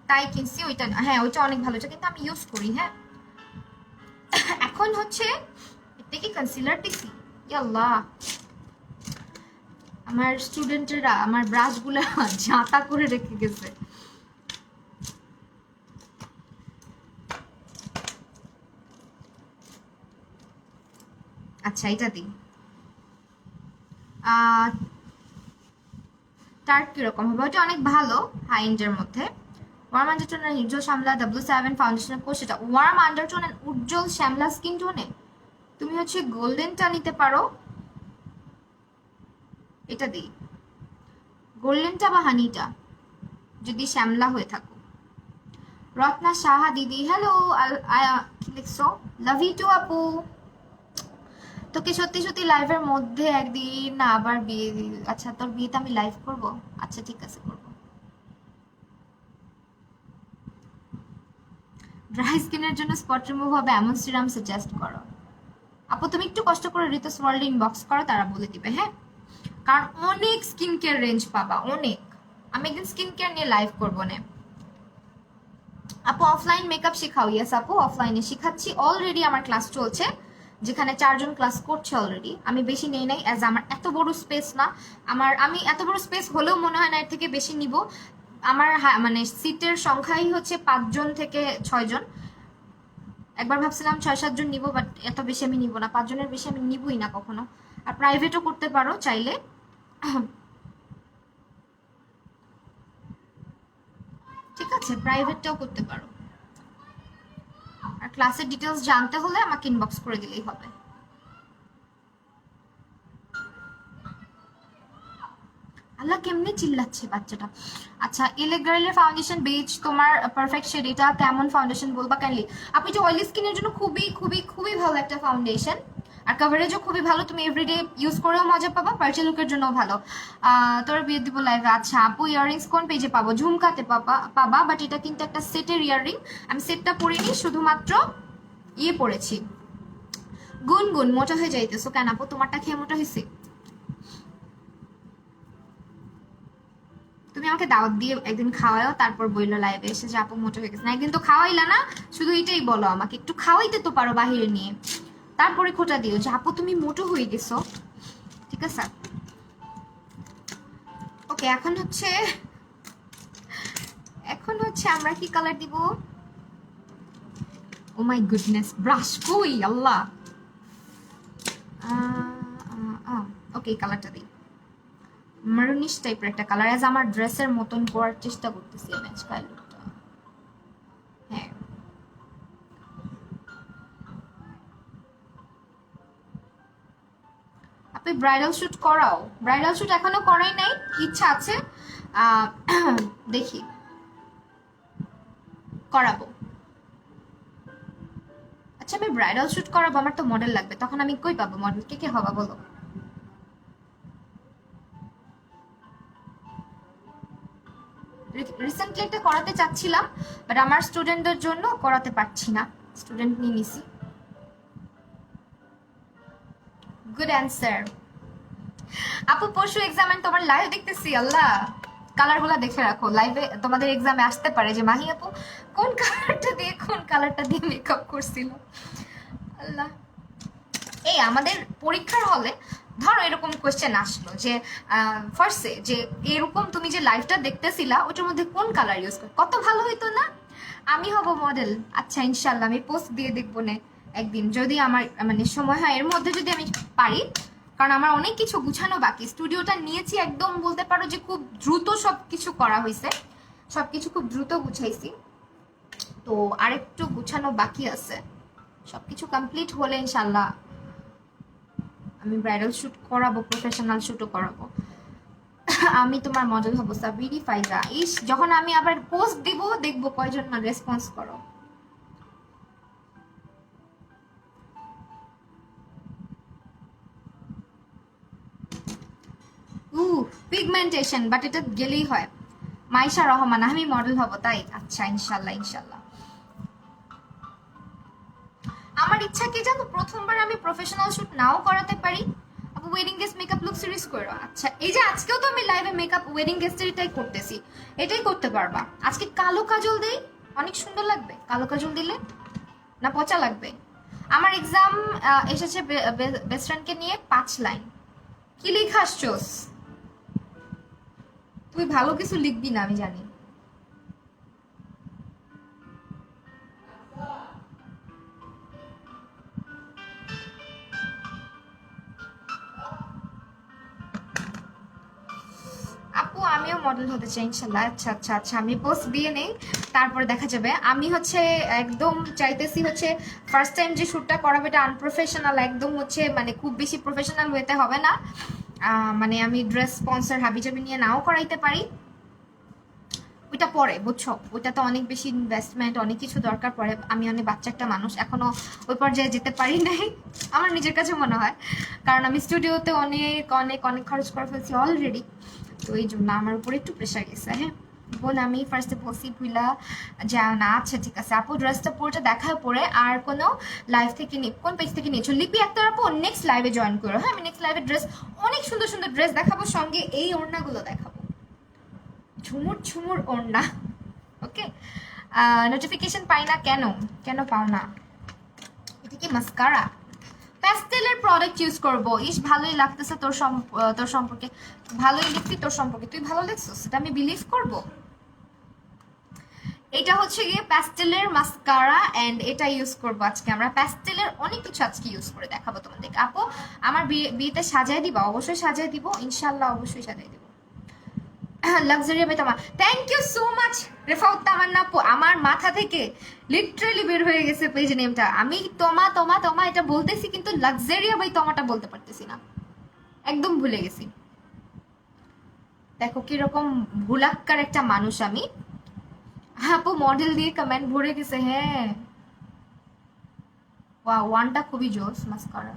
তাই কিনছি ওইটা। হ্যাঁ ওইটা অনেক ভালো, এটা কিন্তু আমি ইউজ করি। হ্যাঁ এখন হচ্ছে এটা কি কনসিলার দিছি, আল্লাহ আমার স্টুডেন্টেরা আমার ব্রাশগুলো ঝাঁতা করে রেখে গেছে। আচ্ছা এটা দিই। টার্ক কিরকম হবে? ওটা অনেক ভালো, হাই এন্ডের মধ্যে। ওয়ার্ম আন্ডারটোন আর উজ্জ্বল শ্যামলা W7 ফাউন্ডেশনের কোর্স। এটা ওয়ার্ম আন্ডারটোন আর উজ্জ্বল শ্যামলা স্কিন টোনে তুমি হচ্ছে গোল্ডেনটা নিতে পারো। এটা দিই, গোল্ডেনটা বা হানিটা যদি শ্যামলা হয়ে থাকো। রত্না সাহা দিদি হ্যালো, কি লিখছো? লাভ ইউ টু আপু। তোকে সত্যি সত্যি লাইভের মধ্যে একদিন না আবার বিয়ে। আচ্ছা তোর বিয়েতে আমি লাইভ করব? আচ্ছা ঠিক আছে করব। ড্রাই স্কিনের জন্য স্পট রিমুভ হবে এমন সিরাম সাজেস্ট করো। আপু তুমি একটু কষ্ট করে ঋতুস ওয়ার্ল্ড ইনবক্স করো, তারা বলে দিবে। হ্যাঁ, কারণ অনেক স্কিন কেয়ার রেঞ্জ পাবা, অনেক। আমি একদিন স্কিন কেয়ার নিয়ে লাইভ করবো না। আপু অফলাইন মেকআপ শেখাও? ইয়েস আপু অফলাইনে শেখাচ্ছি, অলরেডি আমার ক্লাস চলছে, যেখানে 4 জন ক্লাস করছে অলরেডি। আমি বেশি নেই নাই, অ্যাজ আমার এত বড় স্পেস না। আমি এত বড় স্পেস হলেও মনে হয় না এর থেকে বেশি নিব। আমার মানে সিটের সংখ্যাই হচ্ছে 5 জন থেকে 6 জন। একবার ভাবছিলাম 6-7 জন নিব, বাট এত বেশি আমি নিব না, 5 জনের বেশি আমি নিবই না কখনো। আর প্রাইভেটও করতে পারো চাইলে। ঠিক আছে, প্রাইভেটটাও করতে পারো। আর ক্লাসের ডিটেলস জানতে হলে আমাকে ইনবক্স করে দিলেই হবে। আল্লাহ কেমনে চিল্লাচ্ছে বাচ্চাটা। আচ্ছা ইলেগ্রাইলের ফাউন্ডেশন বেজ তোমার পারফেক্ট শেড, এটা কেমন ফাউন্ডেশন বলবা কাইন্ডলি। আপনি যে অয়েলি স্কিনের জন্য খুবই খুবই খুবই ভালো একটা ফাউন্ডেশন, আর কভারেজও খুবই ভালো, তুমি এভরিডে ইউজ করেও মজা পাবা, পার্টি লুকের জন্য ভালো। তোর বিয়ে দিব লাইভে। আচ্ছা আপু ইয়াররিংস কোন পেজে পাবো? ঝুমকাতে পাবা, বাট এটা কিন্তু একটা সেটের ইয়াররিং। আমি সেটটা পরিনি, শুধুমাত্র ইয়ে পড়েছি। গুনগুন মোটা হয়ে যাইতেছো কেন আপু? তোমারটা খেয়ে মোটা হয়েছে? তুমি আমাকে দাওয়াত দিয়ে একদিন খাওয়াও, তারপর বললো লাইভে এসে যে আপু মোটা হয়ে গেছে। না একদিন তো খাওয়াইলা না, শুধু এটাই বলো আমাকে, একটু খাওয়াইতে তো পারো বাহিরে নিয়ে, তারপরে খোটা দিও যে আপু তুমি মোটো হয়ে গেছো। ঠিক আছে ওকে, এখন হচ্ছে আমরা কি কালার দিব? ও মাই গুডনেস, ব্রাশ কই আল্লাহ। ওকে এই কালারটা দিই, মারুনিশ টাইপের একটা কালার, এজ আমার ড্রেসের মতন পরার চেষ্টা করতেছি আমি আজকাল। হ্যাঁ আপনি ব্রাইডাল শুট করাও? ব্রাইডাল শুট এখনো করাই নাই, ইচ্ছা আছে, দেখি করাবো। আচ্ছা আমি ব্রাইডাল শুট করাবো, আমার তো মডেল লাগবে, তখন আমি কই পাবো মডেল? কে কে হবা বলো? রিসেন্টলি একটা করাতে চাচ্ছিলাম, বাট আমার স্টুডেন্টদের জন্য করাতে পারছি না, স্টুডেন্ট নিয়ে নিছি। গুড অ্যান্সার আপু। পরশু এক্সাম তোমার লাইভ দেখতেছি, আল্লাহ কালারগুলো দেখে রাখো, লাইভে তোমাদের এক্সামে আসতে পারে যে মাহি আপু কোন কালারটা দিয়ে মেকআপ করছিল। আল্লাহ, এই আমাদের পরীক্ষার হলে ধরো এরকম কোয়েশ্চেন আসলো যে ফার্স্টে যে এরকম তুমি যে লাইভটা দেখতেছিলা ওটার মধ্যে কোন কালার ইউজ কর, কত ভালো হইতো না? আমি হব মডেল। আচ্ছা ইনশাল্লাহ আমি পোস্ট দিয়ে দেখবো না একদিন, যদি আমার মানে সময় হয়, এর মধ্যে যদি আমি পারি, কারণ আমার অনেক কিছু গুছানো বাকি। স্টুডিওটা নিয়েছি একদম বলতে পারো যে খুব দ্রুত সবকিছু করা হয়েছে, সবকিছু খুব দ্রুত গুছাইছি, তো আরেকটু গুছানো বাকি আছে। সবকিছু কমপ্লিট হলে ইনশাল্লাহ আমি ব্রাইডাল শুট করাবো, প্রফেশনাল শুটও করাবো। আমি তোমার মডেল হবো সাবিরি ফাইজা। ইস, যখন আমি আবার পোস্ট দিব দেখবো কয়জন না রেসপন্স করো। পিগমেন্টেশন, বাট এটা গেলেই হয়। মাইশা রহমান, আমি মডেল হব তাই? আচ্ছা ইনশাল্লাহ ইনশাল্লাহ। আমার ইচ্ছা কি জানো, প্রথমবার আমি প্রফেশনাল শুট নাও করাতে পারি। আপু wedding guest makeup look series করো? আচ্ছা এই যে আজকেও তো আমি লাইভে মেকআপ ওয়েডিং গেস্টের এটাই করতেছি, এটাই করতে পারবা। আজকে কালো কাজল দেই, অনেক সুন্দর লাগবে কালো কাজল দিলে, না পচা লাগবে? আমার এক্সাম এসেছে বেস্ট ফ্রেন্ডকে নিয়ে 5 লাইন। কি লেখা আসছোস? তুই ভালো কিছু লিখবি না, আমি জানি। আপু আমিও মডেল হতে চাই ইনশাল্লাহ। আচ্ছা আচ্ছা আচ্ছা, আমি পোস্ট দিয়ে নেই, তারপরে দেখা যাবে। আমি হচ্ছে একদম চাইতেছি হচ্ছে ফার্স্ট টাইম যে শ্যুটটা করাবো এটা আনপ্রফেশনাল, একদম হচ্ছে মানে খুব বেশি প্রফেশনাল হতে হবে না। মানে আমি ড্রেস স্পন্সর হাবিজাবি নিয়ে নাও করাইতে পারি, ওইটা পরে বুঝছো, ওইটা তো অনেক বেশি ইনভেস্টমেন্ট, অনেক কিছু দরকার পড়ে। আমি অনেক বাচ্চা একটা মানুষ, এখনো ওই পর্যায়ে যেতে পারি নাই আমার নিজের কাছে মনে হয়, কারণ আমি স্টুডিওতে অনেক অনেক অনেক খরচ করে ফেলছি অলরেডি। তো এই জন্য আমার উপরে একটু প্রেশার গেছে। হ্যাঁ বোন, আমি ফার্স্টে বলছি ভুলা যাও না। আচ্ছা ঠিক আছে আপু, ড্রেসটা পুরোটা দেখার পরে আর কোনো লাইভ থেকে কোন পেজ থেকে নিয়েছো লিপি একটা আপু, নেক্সট লাইভে জয়েন করো। হ্যাঁ আমি নেক্সট লাইভে ড্রেস, অনেক সুন্দর সুন্দর ড্রেস দেখাবো, সঙ্গে এই ওড়নাগুলো দেখাবো, ঝুমুর ঝুমুর ওড়না। ওকে, নোটিফিকেশন পাই না কেন? কেন পাও না? এটা কি মাস্কারা? প্যাস্টেলের প্রোডাক্ট ইউজ করবো। ইস ভালোই লাগতেছে তোর সম্পর্কে, ভালোই লিখতি তোর সম্পর্কে, তুই ভালো লিখছিস এটা আমি বিলিভ করব। এটা হচ্ছে গিয়ে প্যাস্টেলের মাস্কারা এন্ড এটা ইউজ করবো আজকে আমরা। প্যাস্টেলের অনেক কিছু আজকে ইউজ করে দেখাবো তোমাদেরকে। আপু আমার বিয়েতে সাজায় দিবা? অবশ্যই সাজায় দিব ইনশাল্লাহ, অবশ্যই সাজায় দিব। লাক্সারি বেতমা, থ্যাংক ইউ সো মাচ রেফাউত তামান্না আপু। আমার মাথা থেকে লিটারালি বের হয়ে গেছে পেজ নেমটা। আমি তোমা তোমা তোমা এটা বলতেছি, কিন্তু লাক্সারিয়া বাই তোমাটা বলতে পারতেছি না, একদম ভুলে গেছি। দেখো কিরকম ভুলাক্কার একটা মানুষ আমি। আপু মডেল দিয়ে কমেন্ট ভরে গেছে। হ্যাঁ ওয়ানটা খুবই জোস মাস্কারা।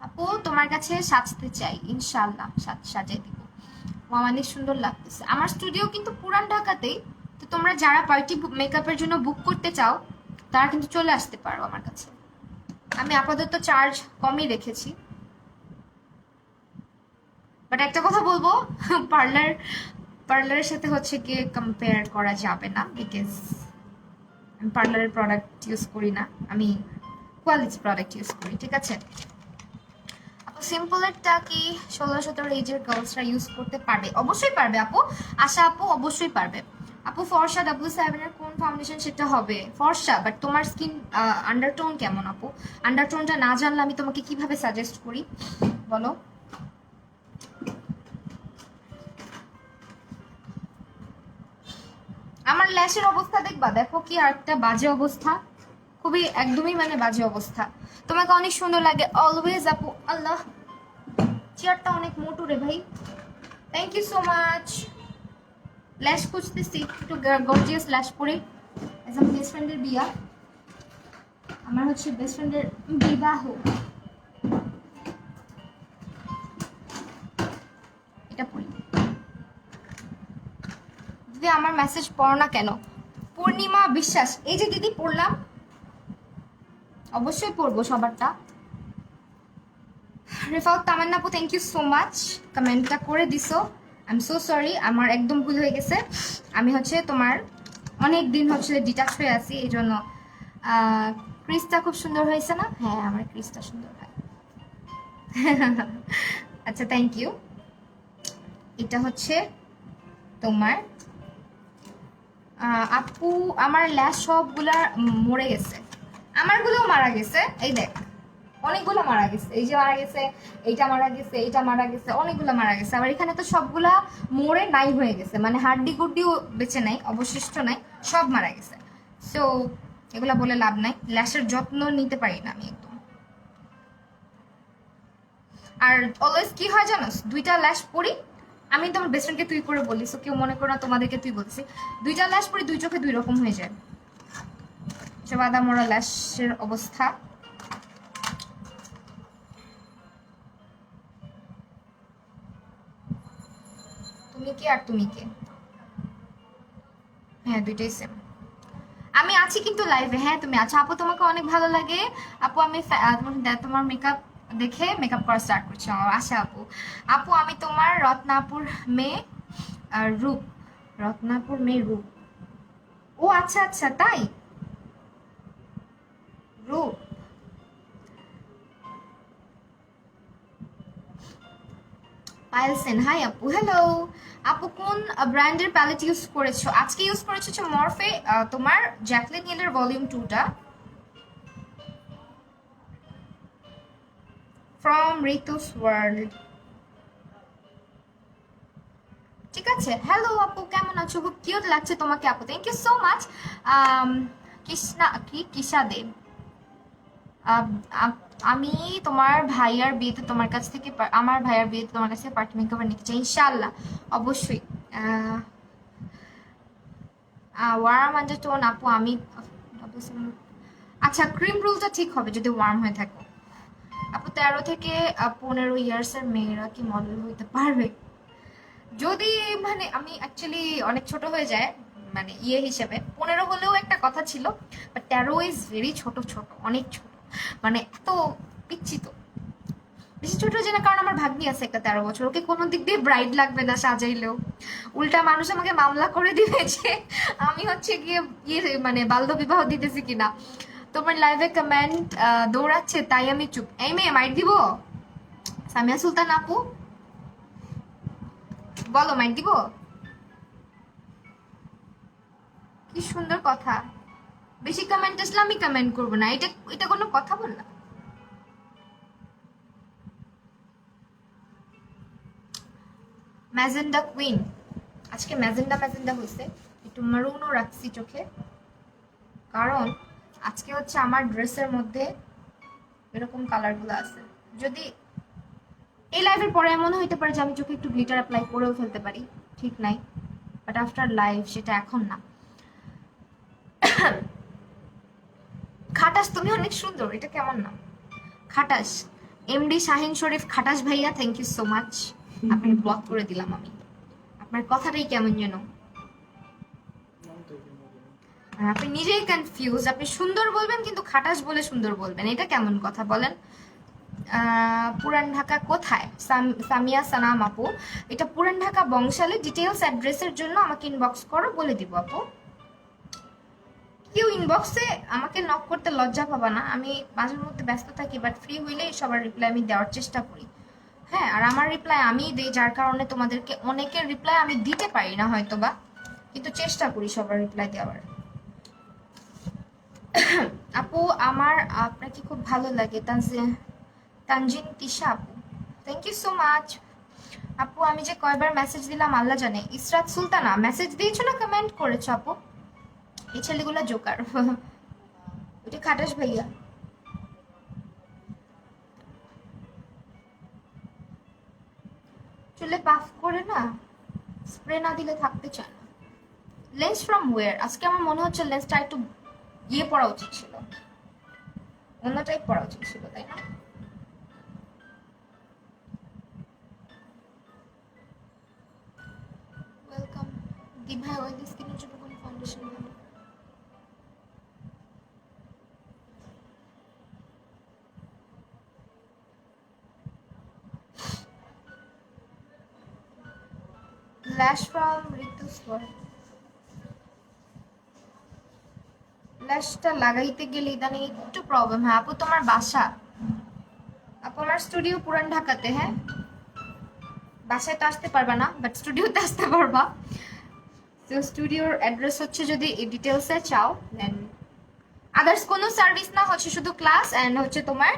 আপু তোমার কাছে সাজতে চাই ইনশাল্লাহ, সাজাই দিব। অনেক সুন্দর লাগতেছে। আমার স্টুডিও কিন্তু পুরান ঢাকাতেই, তো তোমরা যারা পার্টি মেকআপের জন্য বুক করতে চাও তারা কিন্তু চলে আসতে পারো আমার কাছে। আমি আপাতত চার্জ কমই রেখেছি, বাট একটা কথা বলবো, পার্লারের সাথে হচ্ছে গিয়ে কম্পেয়ার করা যাবে না, বিকজ আমি পার্লারের প্রোডাক্ট ইউজ করি না, আমি কোয়ালিটি প্রোডাক্ট ইউজ করি। ঠিক আছে আপু, সিম্পলেরটা কি 16-17 এজের গার্লসরা ইউজ করতে পারবে? অবশ্যই পারবে আপু, আশা আপু অবশ্যই পারবে। আপু ফর্সা W7 এর কোন ফাউন্ডেশন সেটা হবে ফর্সা, বাট তোমার স্কিন আন্ডারটোন কেমন আপু? আন্ডারটোনটা না জানলে আমি তোমাকে কিভাবে সাজেস্ট করি বলো? আমার ল্যাশের অবস্থা দেখবা, দেখো কি একটা বাজে অবস্থা, খুবই একদমই মানে বাজে অবস্থা। তোমাকে অনেক সুন্দর লাগে অলওয়েজ আপু। আল্লাহ, চেয়ারটা অনেক মোটু রে ভাই। Thank you so much. Lash খুঁজতেছি, একটু গর্জিয়াস ল্যাশ পরে। এজ আমার বেস্ট ফ্রেন্ডের বিয়া, আমার হচ্ছে বেস্ট ফ্রেন্ডের বিবাহ, এটা পড়ি। দিদি আমার মেসেজ পড়ো না কেন? পূর্ণিমা বিশ্বাস, এই যে দিদি পড়লাম, অবশ্যই পড়বো সবারটা। রেফাউত তামান্না আপু থ্যাংক ইউ সো মাচ, কমেন্টটা করে দিছো। আই এম সো সরি, আমার একদম ভুল হয়ে গেছে। আমি হচ্ছে তোমার অনেক দিন হচ্ছে ডিটাচ হয়ে আছি, এই জন্য। ক্রিসটা খুব সুন্দর হয়েছে না? হ্যাঁ আমার ক্রিসটা সুন্দর হয়। আচ্ছা থ্যাংক ইউ। এটা হচ্ছে তোমার আপু, আমার ল্যাশ সবগুলা মরে গেছে, আমারগুলোও মারা গেছে। এই দেখ অনেকগুলো মারা গেছে, এই যে মারা গেছে, এইটা মারা গেছে, এইটা মারা গেছে, অনেকগুলো মারা গেছে। আবার এখানে তো সবগুলা মরে নাই হয়ে গেছে, মানে হাড্ডি গুড্ডিও বেঁচে নাই, অবশিষ্ট নাই, সব মারা গেছে। সো এগুলা বলে লাভ নাই, ল্যাশের যত্ন নিতে পারি না আমি একদম। আর অলওয়েজ কি হয় জানো, দুইটা ল্যাশ পরি আমি, তোমার বেস্ট ফ্রেন্ডকে তুই করে বলি, সো কেউ মনে করো না তোমাদেরকে তুই বলছি। দুইটা ল্যাশ পরি, দুই চোখে দুই রকম হয়ে যায়। বাদা মোড়া ল্যাশের অবস্থা। তুমি কে আর তুমি কে? হ্যাঁ দুইটাই সেম। আমি আছি কিন্তু লাইভে। হ্যাঁ তুমি আছো আপু, তোমাকে অনেক ভালো লাগে আপু। আমি তোমার মেকআপ দেখে মেকআপ করা স্টার্ট করছি। আমার আশা আপু। আপু আমি তোমার রত্নাপুর মেয়ে রূপ, রত্নাপুর মেয়ে রূপ। ও আচ্ছা আচ্ছা তাই, রূপ। পায়েল সেন, হাই আপু, হ্যালো আপু। কোন ব্র্যান্ডের প্যালেট ইউজ করেছো? আজকে ইউজ করেছো হচ্ছে মরফে তোমার জ্যাকলিন হিলের ভলিউম 2টা ফ্রম ঋতুস ওয়ার্ল্ড। ঠিক আছে, হ্যালো আপু, কেমন আছো? খুব কিউট লাগছে তোমাকে আপু, thank you so much. Krishna কি কিসা দেব, আমি তোমার ভাইয়ার বিয়েতে তোমার কাছ থেকে আমার ভাইয়ার বিয়েতে তোমার কাছ থেকে পার্টি মেকওভার নিতে চাই ইনশাআল্লাহ, অবশ্যই। ওয়ার্ম আন্ডারটোন আপু আমি, আচ্ছা ক্রিম রুলটা ঠিক হবে যদি ওয়ার্ম হয়ে থাকে আপু। 13 থেকে 15 ইয়ার্সের মেয়েরা কি মডেল হইতে পারবে? যদি মানে আমি অ্যাকচুয়ালি অনেক ছোট হয়ে যায়, মানে ইয়ে হিসেবে 15 হলেও একটা কথা ছিল, বাট 13 ইজ ভেরি ছোট, ছোট অনেক ছোট, মানে এত পিচ্ছি তো বেশি ছোট যে না। কারণ আমার ভাগ্নি আছে একটা 13 বছর, ওকে কোনো দিক দিয়ে ব্রাইড লাগবে না সাজাইলেও, উল্টা মানুষ আমাকে মামলা করে দিবে যে আমি হচ্ছে গিয়ে ইয়ে মানে বাল্য বিবাহ দিতেছি কিনা। তোমার লাইভে কমেন্ট দৌড়াচ্ছে তাই আমি চুপ। এই মেয়ে মাইট দিব? সামিয়া সুলতান আপু বলো মাইট দিব? কি সুন্দর কথা, বেশি কমেন্ট আসলে আমি কমেন্ট করবো না, এটা এটা কোনো কথা বললাম? ম্যাজেন্ডা কুইন, আজকে ম্যাজেন্ডা ম্যাজেন্ডা হয়েছে, একটু মারুনও রাখছি চোখে, কারণ আজকে হচ্ছে আমার ড্রেসের মধ্যে এরকম কালারগুলো আছে। যদি এই লাইভের পরে এমন হইতে পারে যে আমি চোখে একটু গ্লিটার অ্যাপ্লাই করেও ফেলতে পারি, ঠিক নাই, বাট আফটার লাইভ সেটা এখন না। খাটাস তুমি অনেক সুন্দর, এটা কেমন না? খাটাস, এমডি শাহিন শরীফ খাটাস ভাইয়া, থ্যাংক ইউ সো মাচ। আপনি ব্লক করে দিলাম আমি, আপনার কথাটাই কেমন যেন, আর আপনি নিজেই কনফিউজ। আপনি সুন্দর বলবেন কিন্তু খাটাস বলে সুন্দর বলবেন, এটা কেমন কথা বলেন? পুরান ঢাকা কোথায়? সামিয়া সানাম আপু, এটা পুরান ঢাকা বংশালে। ডিটেলস অ্যাড্রেসের জন্য আমাকে ইনবক্স করো, বলে দিব আপু। কেউ ইনবক্সে আমাকে নক করতে লজ্জা পাবা না, আমি মাঝে মধ্যে ব্যস্ত থাকি, বাট ফ্রি হইলে সবার রিপ্লাই আমি দেওয়ার চেষ্টা করি। হ্যাঁ, আর আমার রিপ্লাই আমি দিই, যার কারণে তোমাদেরকে অনেকের রিপ্লাই আমি দিতে পারি না হয়তো বা, কিন্তু চেষ্টা করি সবার রিপ্লাই দেওয়ার। আপু আমার আপনাকে খুব ভালো লাগে, তানজিন তিশা আপু, থ্যাংক ইউ সো মাচ। আপু আমি যে কয়বার মেসেজ দিলাম আল্লাহ জানে। ইসরাত সুলতানা মেসেজ দিয়েছো না কমেন্ট করেছো আপু? এই ছেলেগুলো জোকার। ওটা খাটাস ভাইয়া। চুলে পাফ করে না স্প্রে না দিলে থাকতে চায় না। Lens from where? আজকে আমার মনে হচ্ছে লেন্সটা একটু ইয়ে পড়া উচিত ছিল, অন্য টাইপ পড়া উচিত ছিল, তাই না? ওয়েলকাম। দি ভাই অয়েলি স্কিনের জন্য কোন ফাউন্ডেশন ভালো? ল্যাশ ফ্রম ঋতুস ওয়ার্ল্ড। ল্যাশটা লাগাইতে গেলে ইদানিং একটু প্রবলেম হয়। আপু তোমার বাসা? আপু আমার স্টুডিও পুরান ঢাকাতে। হ্যাঁ, বাসায় তো আসতে পারবা না, বাট স্টুডিওতে আসতে পারবা। তো স্টুডিওর অ্যাড্রেস হচ্ছে যদি ডিটেলসে চাও দেন, আদার্স কোনো সার্ভিস না, হচ্ছে শুধু ক্লাস অ্যান্ড হচ্ছে তোমার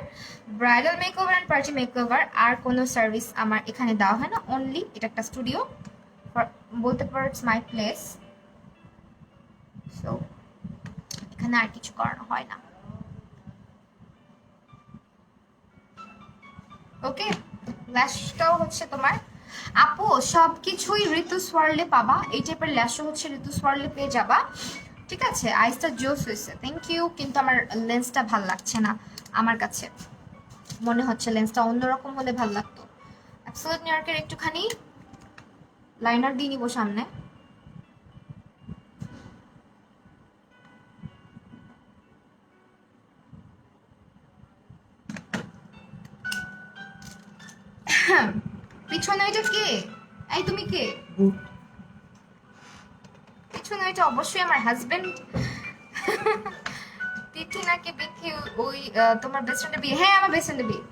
bridal makeover and party makeover, আর কোনো সার্ভিস আমার এখানে দেওয়া হয় না। অনলি এটা একটা স্টুডিও, বলতে পারো ইটস মাই প্লেস। সো এখানে আর কিছু করানো হয় না। ওকে, ল্যাশটাও হচ্ছে তোমার আপু সবকিছুই ঋতুস ওয়ার্ল্ডে পাবা, এই টাইপের ল্যাশও হচ্ছে ঋতুস ওয়ার্ল্ডে পেয়ে যাবা। ঠিক আছে, আইসটা জোস হয়েছে, থ্যাংক ইউ। কিন্তু আমার লেন্সটা ভাল লাগছে না, আমার কাছে মনে হচ্ছে লেন্সটা অন্যরকম হলে ভাল লাগতো। অ্যাবসলিউট নিউ ইয়র্কের একটুখানি লাইনার দিয়ে নিব সামনে। পিছনে এটা কে? এই তুমি কে? পিছনে এটা অবশ্যই আমার হাজবেন্ড। তিথি নাকি বিথি? ওই তোমার বেস্ট ফ্রেন্ডের বিয়ে? হ্যাঁ আমার বেস্ট ফ্রেন্ডের বিয়ে।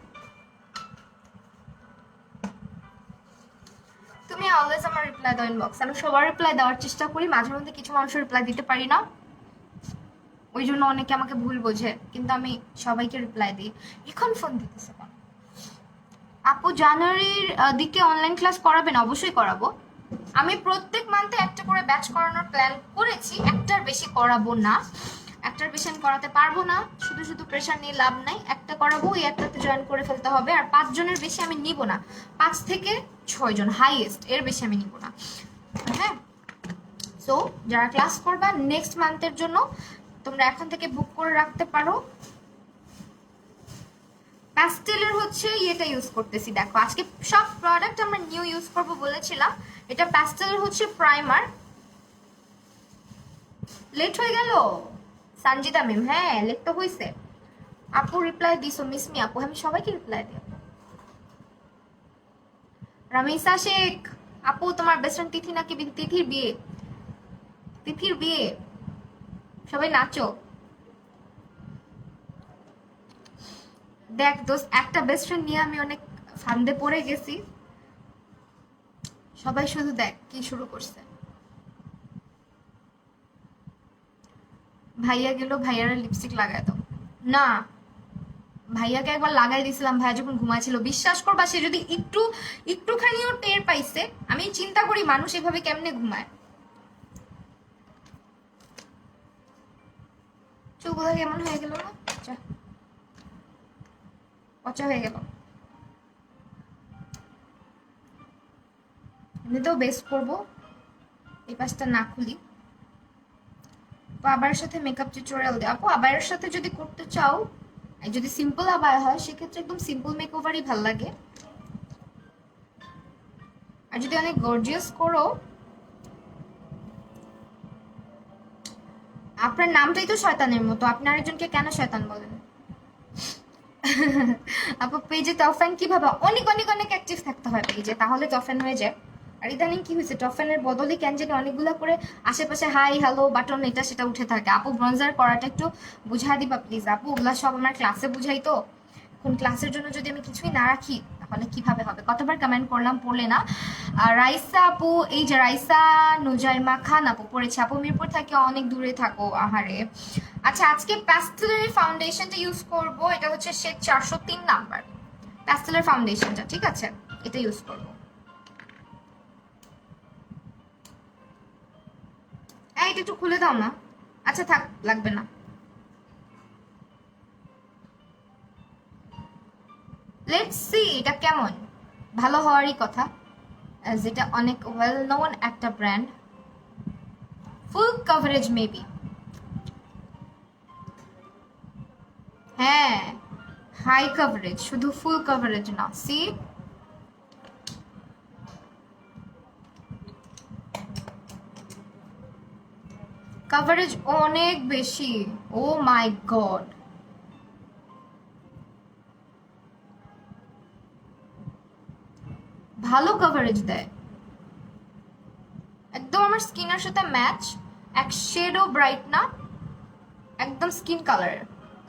হ্যাঁ অলওয়েজ আমার রিপ্লাই দাও ইনবক্স। আমি সবার রিপ্লাই দেওয়ার চেষ্টা করি, মাঝে মধ্যে কিছু মানুষের রিপ্লাই দিতে পারি না, ওই জন্য অনেকে আমাকে ভুল বোঝে, কিন্তু আমি সবাইকে রিপ্লাই দিই। এখন ফোন দিতেছে কেন? আপু জানুয়ারির দিকে অনলাইন ক্লাস করাবেন? অবশ্যই করাবো। আমি প্রত্যেক মান্থে একটা করে ব্যাচ করানোর প্ল্যান করেছি, একটার বেশি করাবো না, একটার বেশি আমি করাতে পারবো না, শুধু শুধু প্রেশার নিয়ে লাভ নাই। একটা করাবো, ওই একটাতে জয়েন করে ফেলতে হবে। আর 5 জনের বেশি আমি নিব না, 5 থেকে 6 জন হাইয়েস্ট, এর বেশি আমি নিব না। হ্যাঁ, সো যারা ক্লাস করবা নেক্সট মান্থের জন্য তোমরা এখন থেকে বুক করে রাখতে পারো। প্যাস্টেলের হচ্ছে ইয়েটা ইউজ করতেছি, দেখো আজকে সব প্রোডাক্ট আমরা নিউ ইউজ করবো বলেছিলাম। এটা প্যাস্টেলের হচ্ছে প্রাইমার। লেট হয়ে গেল সঞ্জিতা ম্যাম? হ্যাঁ লেট তো হয়েছে। আপু রিপ্লাই দিছো মিসমি আপু? আমি সবাইকে রিপ্লাই দিই। রামিসা শেখ আপু তোমার বেস্ট ফ্রেন্ড তিথি নাকি? তিথির বিয়ে, তিথির বিয়ে, সবাই নাচো। দেখ দোস্ত, একটা বেস্ট ফ্রেন্ড নিয়ে আমি অনেক ফান্দে পড়ে গেছি, সবাই শুধু দেখ কি শুরু করছে। ভাইয়া গেল, ভাইয়ারা লিপস্টিক লাগায় দাও না। ভাইয়াকে একবার লাগাই দিয়েছিলাম, ভাইয়া যখন ঘুমাচ্ছিল। বিশ্বাস করবা, সে যদি একটুখানিও টের পাইছে, আমি চিন্তা করি মানুষ এভাবে কেমনে ঘুমায়। চুলগুলো কেমন হয়ে গেল না, পচা হয়ে গেল। এমনিতেও বেস্ট করবো, এই পাশটা না খুলি। তো আবায়ের সাথে মেকআপ টিউটোরিয়াল দেয় আপু? আবায়ের সাথে যদি করতে চাও, যদি সিম্পল আবায়া হয় সেক্ষেত্রে একদম সিম্পল মেকওভারই ভাল লাগে। আর যদি অনেক গর্জিয়াস করো, আপনার নামটাই তো শয়তানের মতো, আপনি আরেকজনকে কেন শয়তান বলেন? আপু পেজে টফেন কিভাবে? অনেক অনেক অনেক অ্যাক্টিভ থাকতে হয় পেজে, তাহলে টফেন হয়ে যায়। আর ইদানিং কি হয়েছে, টফেনের বদলে কেন জানি অনেকগুলো করে আশেপাশে হাই হ্যালো বাটন এটা সেটা উঠে থাকে। আপু ব্রঞ্জার করাটা একটু বুঝা দিবা প্লিজ আপু? ওগুলা সব আমার ক্লাসে বুঝাই তো, কোন ক্লাসের জন্য যদি আমি কিছুই না রাখি তাহলে কিভাবে হবে? কতবার কমেন্ট করলাম, পড়লে না। আর রাইসা আপু, এই যে রাইসা নুজাইমা খান আপু পড়েছে। আপু মিরপুর থেকে অনেক দূরে থাকো, আহারে। আচ্ছা আজকে প্যাস্টেলের ফাউন্ডেশনটা ইউজ করব, এটা হচ্ছে শেড 403 নাম্বার প্যাস্টেলের ফাউন্ডেশনটা, ঠিক আছে? এটা ইউজ করব। এটা একটু খুলে দাও না। আচ্ছা থাক, লাগবে না। লেটস সি এটা কেমন, ভালো হওয়ারই কথা, যেটা অনেক ওয়েল নোন একটা ব্র্যান্ড। ফুল কভারেজ মেবি, হ্যাঁ হাই কভারেজ, শুধু ফুল কভারেজ না। সি কভারেজ অনেক বেশি, ও মাই গড। ভালো কভারেজ দেয়, একদম আমার স্কিনের সাথে ম্যাচ, এক শেডও ব্রাইট না, একদম স্কিন কালার,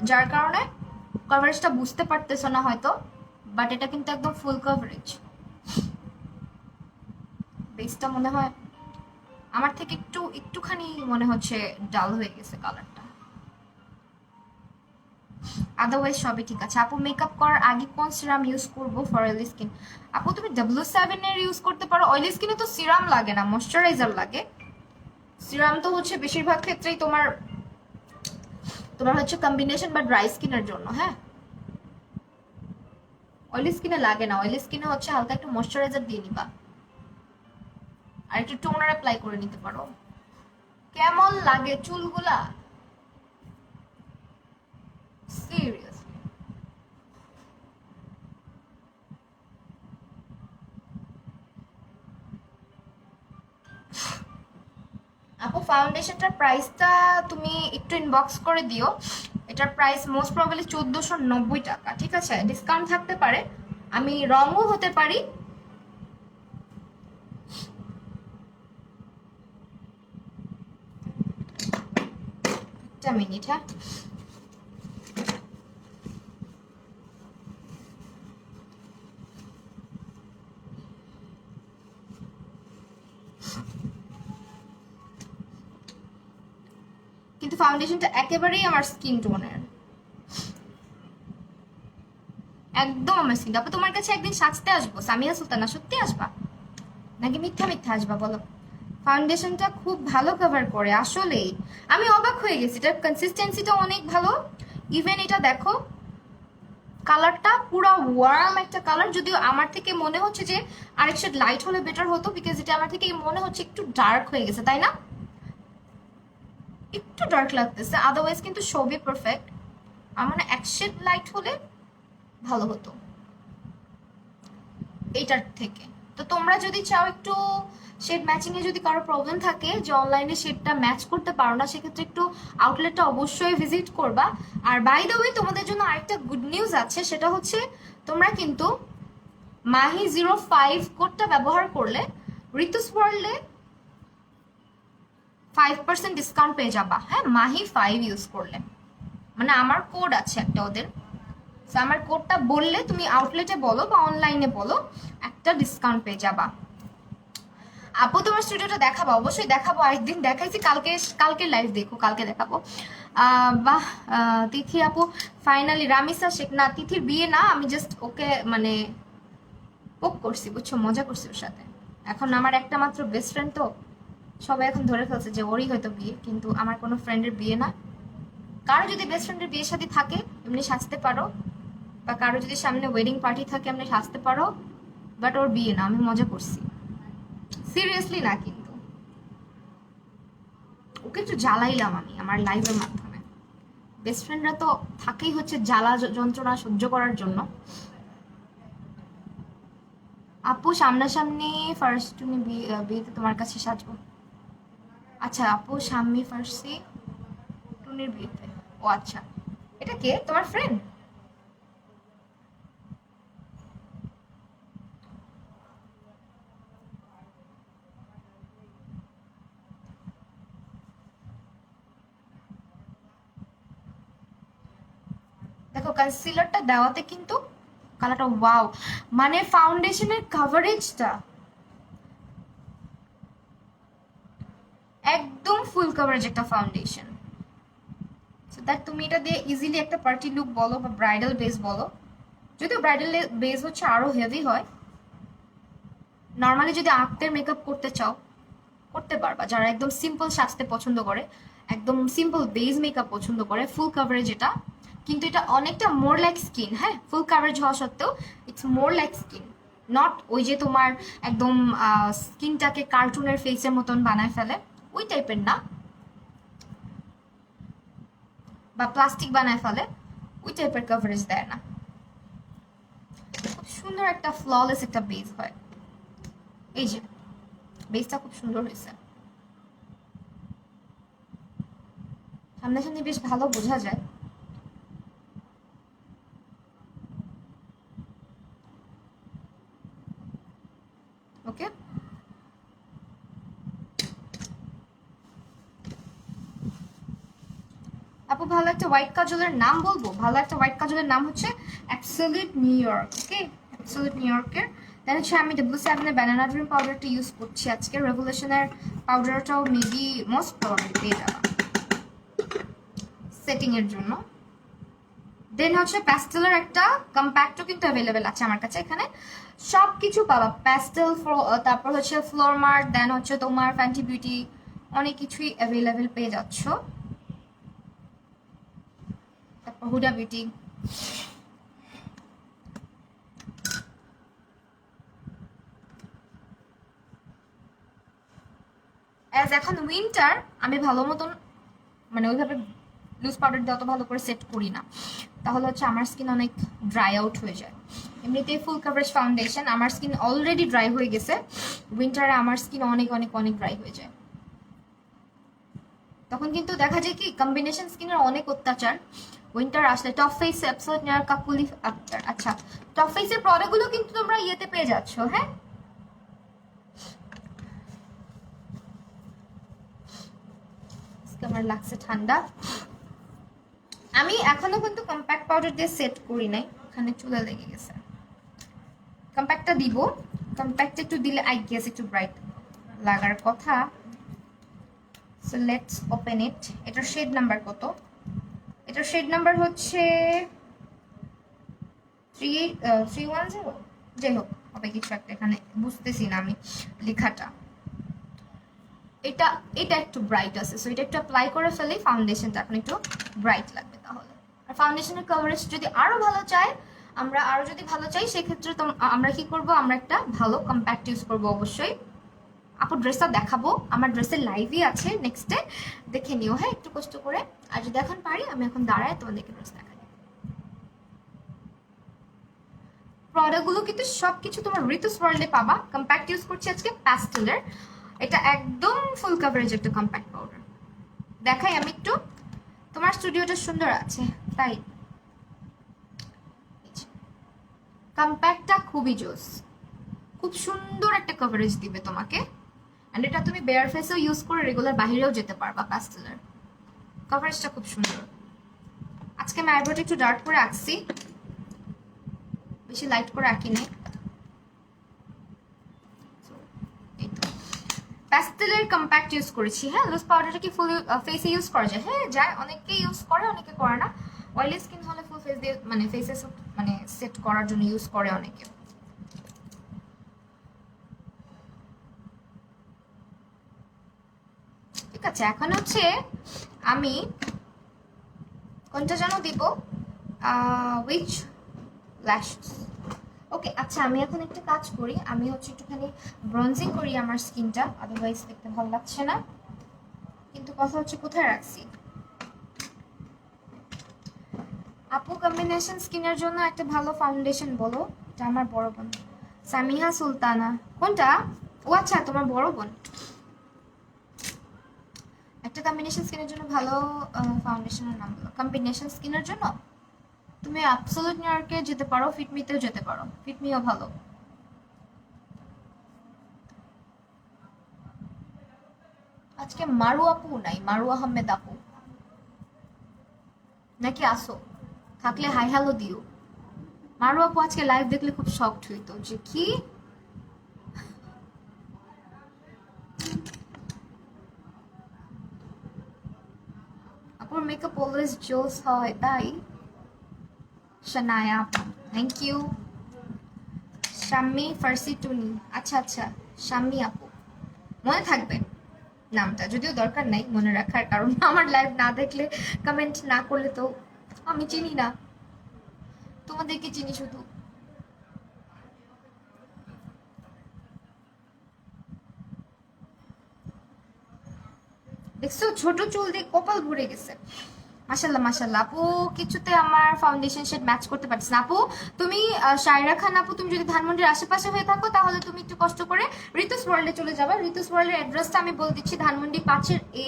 যার কারণে কভারেজটা বুঝতে পারতেছো না হয়তো, বাট এটা কিন্তু একদম ফুল কভারেজ। বেসটা মনে হয় আমার থেকে একটুখানি মনে হচ্ছে ডাল হয়ে গেছে কালারটা, আদারওয়াইজ সবই ঠিক আছে। আপু মেকআপ করার আগে কোন সিরাম ইউজ করবো ফর অয়েলি স্কিন? আপু তুমি W7 এর ইউজ করতে পারো। অয়েলি স্কিনে তো সিরাম লাগে না, ময়শ্চারাইজার লাগে। সিরাম তো হচ্ছে বেশিরভাগ ক্ষেত্রেই তোমার তোমার হচ্ছে কম্বিনেশন বা ড্রাই স্কিনের জন্য। হ্যাঁ, অয়েলি স্কিনে লাগে না, অয়েলি স্কিনে হচ্ছে হালকা একটু ময়শ্চারাইজার দিয়ে নিবা আর একটু টোনার অ্যাপ্লাই করে নিতে পারো। কেমন লাগে চুলগুলা সিরিয়াস? আপু ফাউন্ডেশনটার প্রাইসটা তুমি একটু ইনবক্স করে দিও। এটার প্রাইস মোস্ট প্রবাবলি 1490 টাকা, ঠিক আছে? ডিসকাউন্ট থাকতে পারে, আমি রঙও হতে পারি। একটা মিনিট, হ্যাঁ। কিন্তু ফাউন্ডেশনটা একেবারেই আমার স্কিন টোনের, একদম আমার স্কিন। তারপর তোমার কাছে একদিন সাজতে আসবো সামিয়া সুলতানা, সত্যি আসবা নাকি মিথ্যা মিথ্যা আসবা বলো? ফাউন্ডেশনটা খুব ভালো কভার করে আসলেই, আমি অবাক হয়ে গেছি, এটার কনসিস্টেন্সিটা অনেক ভালো। ইভেন এটা দেখো কালারটা পুরো ওয়ার্ম একটা কালার, যদিও আমার থেকে মনে হচ্ছে যে আরেক শেড লাইট হলে বেটার হতো, বিকজ এটা আমার থেকে মনে হচ্ছে একটু ডার্ক হয়ে গেছে, তাই না? একটু ডার্ক লাগতেছে, আদারওয়াইজ কিন্তু সবই পারফেক্ট। আমার মানে এক শেড লাইট হলে ভালো হতো এইটার থেকে। তো তোমরা যদি চাও একটু শেড ম্যাচিং এ যদি কারো প্রবলেম থাকে যে অনলাইনে শেডটা ম্যাচ করতে পারো না, সেক্ষেত্রে একটু আউটলেটটা অবশ্যই ভিজিট করবা। আর বাই দ্য ওয়ে তোমাদের জন্য আরেকটা গুড নিউজ আছে, সেটা হচ্ছে তোমরা কিন্তু মাহি 05 কোডটা ব্যবহার করলে ঋতুস ওয়ার্ল্ডে 5% ডিসকাউন্ট পেয়ে যাবা। হ্যাঁ, মাহি 5 ইউজ করলে, মানে আমার কোড আছে একটা ওদের, আমার কোডটা বললে তুমি আউটলেটে বলো বা অনলাইনে বলো, একটা ডিসকাউন্ট পেয়ে যাবা। আপু তোমার স্টুডিওটা দেখাবো, অবশ্যই দেখাবো, আরেকদিন দেখাইছি, কালকে লাইভ দেখো, কালকে দেখাবো। বাহ, তিথি আপু ফাইনালি রামিসা শেখ, না তিথির বিয়ে না, আমি জাস্ট ওকে মানে পোক করছি, বুঝছো, মজা করছি ওর সাথে। এখন আমার একটা মাত্র বেস্ট ফ্রেন্ড, তো সবাই এখন ধরে ফেলছে যে ওরই হয়তো বিয়ে, কিন্তু আমার কোনো ফ্রেন্ডের বিয়ে না। কারো যদি বেস্ট ফ্রেন্ডের বিয়ের সাথে থাকে এমনি সাজতে পারো, বা কারো যদি সামনে ওয়েডিং পার্টি থাকে এমনি সাজতে পারো, বাট ওর বিয়ে না, আমি মজা করছি, সিরিয়াসলি না। কিন্তু ওকে একটু জ্বালাইলাম আমি আমার লাইভের মাধ্যমে। বেস্ট ফ্রেন্ডরা তো থাকেই হচ্ছে জ্বালা যন্ত্রণা সহ্য করার জন্য। আপু সামনাসামনি ফার্স্ট তুমি বিয়েতে তোমার কাছে সাজবো। আচ্ছা আপু সামনে ফার্স্টে টুনির বিয়েতে, ও আচ্ছা, এটা কে তোমার ফ্রেন্ড? দেখো কনসিলারটা দেওয়াতে কিন্তু কালারটা ওয়াও, মানে ফাউন্ডেশনের কভারেজটা একদম ফুল কভারেজ একটা ফাউন্ডেশন, সো দ্যাট তুমি এটা দিয়ে ইজিলি একটা পার্টি লুক বলো বা ব্রাইডাল বেস বলো, যদিও ব্রাইডাল বেস হচ্ছে আরো হেভি হয়। নর্মালি যদি আঁকতে মেকআপ করতে চাও করতে পারবা, যারা একদম সিম্পল সাজতে পছন্দ করে, একদম সিম্পল বেস মেকআপ পছন্দ করে, ফুল কভারেজ এটা। কিন্তু এটা অনেকটা মোর লাইক স্কিন, হ্যাঁ, ফুল কভারেজ হওয়া সত্ত্বেও it's more like skin, not ওই যে তোমার একদম স্কিনটাকে কার্টুনের ফেসের মতন বানায় ফেলে ওই টাইপের না, বা প্লাস্টিক বানায় ফেলে ওই টাইপের কভারেজ দেয় না। খুব সুন্দর একটা ফ্ললেস একটা বেস হয়, এই যে বেসটা খুব সুন্দর হয়েছে, সামনাসামনি বেশ ভালো বোঝা যায়। ওকে, আপু ভালো একটা হোয়াইট কাজলের নাম বলবো, ভালো একটা হোয়াইট কাজলের নাম হচ্ছে অ্যাবসলিউট নিউ ইয়র্ক। ওকে, অ্যাবসলিউট নিউ ইয়র্কের। দেন হচ্ছে আমি W7 এর ব্যানানা ড্রিম পাউডারটা ইউজ করছি আজকে, রেভলিউশনের পাউডারটাও মেবি মোস্ট প্রবাবলি পেয়ে যাবা সেটিং এর জন্য। দেন হচ্ছে প্যাস্টেলের একটা কম্প্যাক্টও কিন্তু অ্যাভেলেবেল আছে আমার কাছে, এখানে সব কিছু পাবা, প্যাস্টেল, তারপর হচ্ছে ফ্লোর মার্ক, দেন হচ্ছে তোমার ফ্যান্টি বিউটি, অনেক কিছুই অ্যাভেলেবেল পেয়ে যাচ্ছ। তারপর হুডা বিউটি, অ্যাজ এখন উইন্টার আমি ভালো মতন মানে ওইভাবে লুজ পাউডার দিয়ে অত ভালো করে সেট করি না, তাহলে হচ্ছে আমার স্কিন অনেক ড্রাই আউট হয়ে যায়। এমনিতেই ফুল কভারেজ ফাউন্ডেশন, আমার স্কিন অলরেডি ড্রাই হয়ে গেছে, উইন্টারে আমার স্কিন অনেক অনেক অনেক ড্রাই হয়ে যায়, তখন কিন্তু দেখা যায় কি কম্বিনেশন স্কিনের অনেক অত্যাচার। উইন্টার আসলে টপ ফেস অ্যাবসলিউট নেয়ার কাকুলি আক্তার, আচ্ছা টপ ফেসের প্রোডাক্টগুলো কিন্তু তোমরা ইয়েতে পেয়ে যাচ্ছ, হ্যাঁ আমার লাগছে ঠান্ডা। আমি এখনো কিন্তু কম্প্যাক্ট পাউডার দিয়ে সেট করি নাই, ওখানে চুলে লেগে গেছে, কম্প্যাক্টটা দিব, কম্প্যাক্ট একটু দিলে আই গেস একটু ব্রাইট লাগার কথা। So let's open it. এটার শেড নাম্বার কত? এটার শেড নাম্বার হচ্ছে 310, যাই হোক হবে কিছু একটা, এখানে বুঝতেছি না আমি লেখাটা। এটা এটা একটু ব্রাইট আছে, সো এটা একটু অ্যাপ্লাই করে ফেলে ফাউন্ডেশনটা এখন একটু ব্রাইট লাগবে তাহলে। আর ফাউন্ডেশনের কভারেজ যদি আরো ভালো চাই, আমরা আরো যদি ভালো চাই সেক্ষেত্রে তো আমরা কি করব, আমরা একটা ভালো কম্প্যাক্ট ইউজ করব অবশ্যই। আপু ড্রেসটা দেখাবো, আমার ড্রেসের লাইভই আছে নেক্সট ডে, দেখে নিও হ্যাঁ একটু কষ্ট করে। আর যদি এখন পারি আমি এখন দাঁড়ায় তোমাদেরকে ড্রেস দেখাই। প্রোডাক্টগুলো কিন্তু সবকিছু তোমার ঋতুস ওয়ার্ল্ডে পাবা। কম্প্যাক্ট ইউজ করছি আজকে প্যাস্টেলের, এটা একদম ফুল কভারেজ একটা কম্প্যাক্ট পাউডার। দেখাই আমি একটু, তোমার স্টুডিওটা সুন্দর আছে তাই কম্প্যাক্টটা খুবই জোস, খুব সুন্দর একটা কভারেজ দিবে তোমাকে। অ্যান্ড এটা তুমি বেয়ার ফেসেও ইউজ করে রেগুলার বাহিরেও যেতে পারবা। প্যাস্টেলের কভারেজটা খুব সুন্দর। আজকে আমি আইব্রোটা একটু ডার্ক করে আঁকছি, বেশি লাইট করে আঁকিনি। প্যাস্টেলের কম্প্যাক্ট ইউজ করেছি। হ্যাঁ লুজ পাউডারটা কি ফুল ফেসে ইউজ করা যায়? হ্যাঁ যায়, অনেকে ইউজ করে অনেকে করে না। অয়েলি স্কিন হলে ফুল ফেস দিয়ে মানে ফেসে মানে সেট করার জন্য ইউজ করে অনেকে। ঠিক আছে, এখন হচ্ছে আমি কোনটা যেন দিব, উইচ ল্যাশেস। ওকে আচ্ছা, আমি এখন একটা কাজ করি, আমি হচ্ছে একটুখানি ব্রঞ্জিং করি আমার স্কিনটা, আদারওয়াইজ দেখতে ভালো লাগছে না। কিন্তু কথা হচ্ছে কোথায় রাখছি। আপু কম্বিনেশন স্কিনের জন্য একটা ভালো ফাউন্ডেশন বলো। এটা আমার বড় বোন সামিহা সুলতানা। কোনটা? ও আচ্ছা তোমার বড় বোন। একটা কম্বিনেশন স্কিনের জন্য ভালো ফাউন্ডেশনের নাম বলো। কম্বিনেশন স্কিনের জন্য তুমি অ্যাবসলিউট নিউ ইয়র্কে যেতে পারো, ফিটমিতেও যেতে পারো, ফিটমিও ভালো। আজকে মারু আপু নাই, মারু আহমেদ আপু নাকি আসো? থাকলে হাই হ্যালো দিও। মারু আপু আজকে লাইভ দেখলে খুব শকড হইতো যে কি আপুর মেকআপ অলওয়েজ জোস হয় তাই। শানায়া আপু থ্যাংক ইউ। শাম্মী ফার্সি টুনি, আচ্ছা আচ্ছা শাম্মী আপু, মনে থাকবে নামটা, যদিও দরকার নাই মনে রাখার, কারণ আমার লাইভ না দেখলে কমেন্ট না করলে তো আমি চিনি না, তোমাদেরকে চিনি শুধু। দেখছো ছোট চুল দিয়ে কপাল ভরে গেছে। মাশাল্লাহ মাশাল্লাহ আপু, কিছুতে আমার ফাউন্ডেশন শেড ম্যাচ করতে পারছিস না আপু। তুমি শায়রা খান আপু, তুমি যদি ধানমন্ডির আশেপাশে হয়ে থাকো তাহলে তুমি একটু কষ্ট করে ঋতুস ওয়ার্ল্ডে চলে যাবা। ঋতুস ওয়ার্ল্ডের অ্যাড্রেসটা আমি বলে দিচ্ছি, ধানমন্ডি 5-এ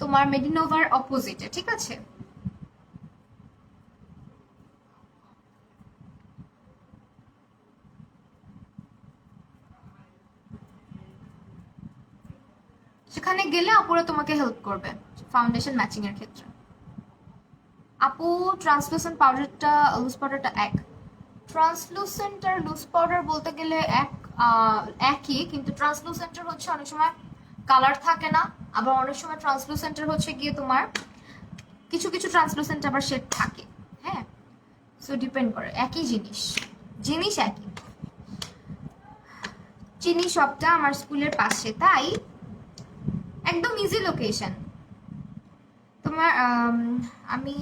তোমার মেডিনোভার অপোজিটে, ঠিক আছে? সেখানে গেলে আপুরা তোমাকে হেল্প করবে ফাউন্ডেশন ম্যাচিং এর ক্ষেত্রে। আপু ট্রান্সলুসেন্ট পাউডারটা লুজ পাউডারটা এক, ট্রান্সলুসেন্ট আর লুজ পাউডার বলতে গেলে একই, কিন্তু ট্রান্সলুসেন্টের হচ্ছে অনেক সময় কালার থাকে না, আবার অনেক সময় ট্রান্সলুসেন্টের হচ্ছে গিয়ে তোমার কিছু কিছু ট্রান্সলুসেন্ট আবার শেড থাকে। হ্যাঁ সো ডিপেন্ড করে, একই জিনিস, জিনিস একই। চিনি শপটা আমার স্কুলের পাশে, তাই একদম ইজি লোকেশন। তোমার আমি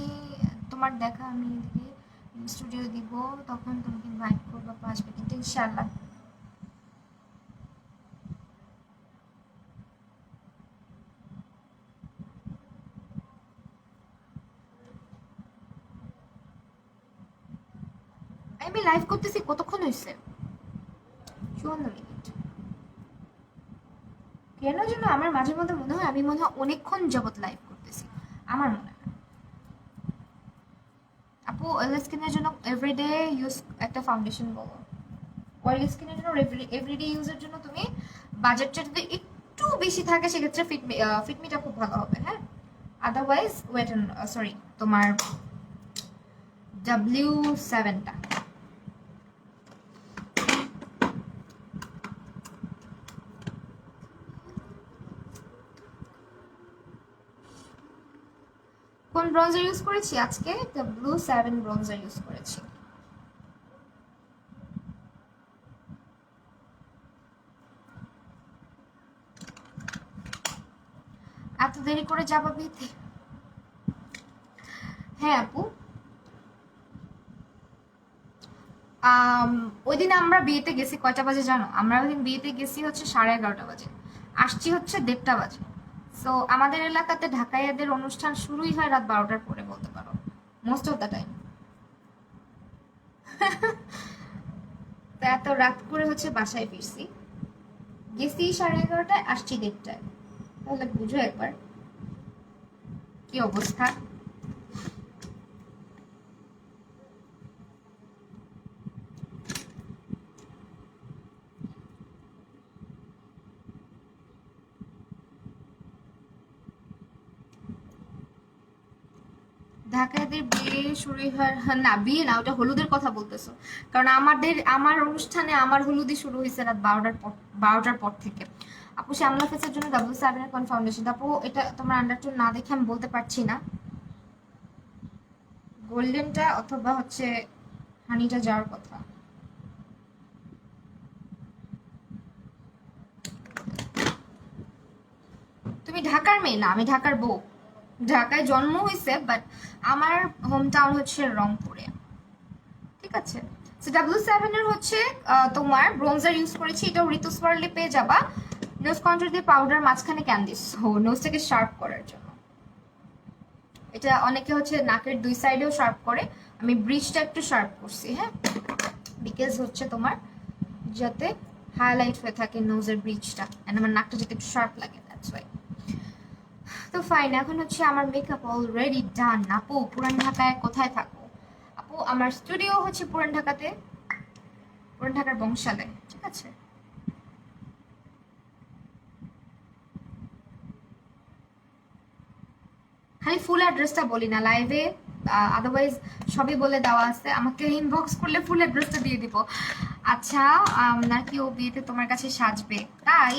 তোমার দেখা আমি স্টুডিও দিব, তখন তোমাকে ইনভাইট করবো, আসবে কিন্তু ইনশাআল্লাহ। আমি লাইভ করতেছি কতক্ষণ হয়েছে? 54 মিনিট। কেন যেন আমার মাঝে মধ্যে মনে হয় আমি মনে হয় অনেকক্ষণ যাবত লাইভ করতেছি, আমার মনে হয়। আপু অয়েল স্কিনের জন্য এভরিডে ইউজ একটা ফাউন্ডেশন বলো। অয়েল স্কিনের জন্য এভরিডে ইউজের জন্য তুমি বাজেটটা যদি একটু বেশি থাকে সেক্ষেত্রে ফিটমিটা খুব ভালো হবে। হ্যাঁ আদারওয়াইজ ওয়েট সরি তোমার W7টা। কোন ব্রঞ্জার ইউজ করেছি আজকে? W7 ব্রঞ্জার ইউজ করেছি। এত দেরি করে যাবা বিয়েতে? হ্যাঁ আপু, ওই দিন আমরা বিয়েতে গেছি কয়টা বাজে জানো? আমরা ওই দিন বিয়েতে গেছি হচ্ছে 11:30 বাজে, আসছি হচ্ছে 1:30 বাজে। সো আমাদের এলাকাতে ঢাকাইয়াদের অনুষ্ঠান শুরুই হয় রাত 12টার পরে বলতে পারো, মোস্ট অফ দ্য টাইম। তো এত রাত করে হচ্ছে বাসায় ফিরছি, গেছি 11:30টায়, আসছি 1:30টায়, তাহলে বুঝো একবার কি অবস্থা। ঢাকাইদের বিয়ে শুরুই হয়, না বিয়ে না, ওটা হলুদের কথা বলতেছো। কারণ আমার অনুষ্ঠানে আমার হলুদই শুরু হয়েছে রাত 12টার পর থেকে। আপু শ্যামলা ফেসের জন্য W7 এর কোন ফাউন্ডেশন? আপু এটা তোমার আন্ডারটোন না দেখে আমি বলতে পারছি না। গোল্ডেনটা অথবা হচ্ছে হানিটা যাওয়ার কথা। তুমি ঢাকার মেয়ে না? আমি ঢাকার বউ। ঢাকায় জন্ম হয়েছে, বাট আমার হোম টাউন হচ্ছে রংপুরে। ঠিক আছে। সো W7 এর হচ্ছে তোমার ব্রোঞ্জার ইউজ করেছি, এটাও ঋতুস ওয়ার্ল্ডে পেয়ে যাবা। নোজ কন্ট্রোল দিয়ে পাউডার, মাঝখানে ক্যান্ডিস, নোজটাকে শার্প করার জন্য। এটা অনেকে হচ্ছে নাকের দুই সাইডেও শার্প করে, আমি ব্রিজটা একটু শার্প করছি, হ্যাঁ, বিকজ হচ্ছে তোমার যাতে হাইলাইট হয়ে থাকে নোজের ব্রিজটা, এন্ড আমার নাকটা যাতে একটু শার্প লাগে, দ্যাটস ওয়াই। তো ফাইন, এখন হচ্ছে আমার মেকআপ অলরেডি ডান। আপু পুরান ঢাকায় কোথায় থাকো? আপু আমার স্টুডিও হচ্ছে পুরান ঢাকাতে, পুরান ঢাকার বংশালে। ঠিক আছে। খালি ফুল অ্যাড্রেসটা বলি না লাইভে, আদারওয়াইজ সবই বলে দেওয়া আছে, আমাকে ইনবক্স করলে ফুল অ্যাড্রেসটা দিয়ে দিব। আচ্ছা, নাকি ও বিয়েতে তোমার কাছে সাজবে তাই?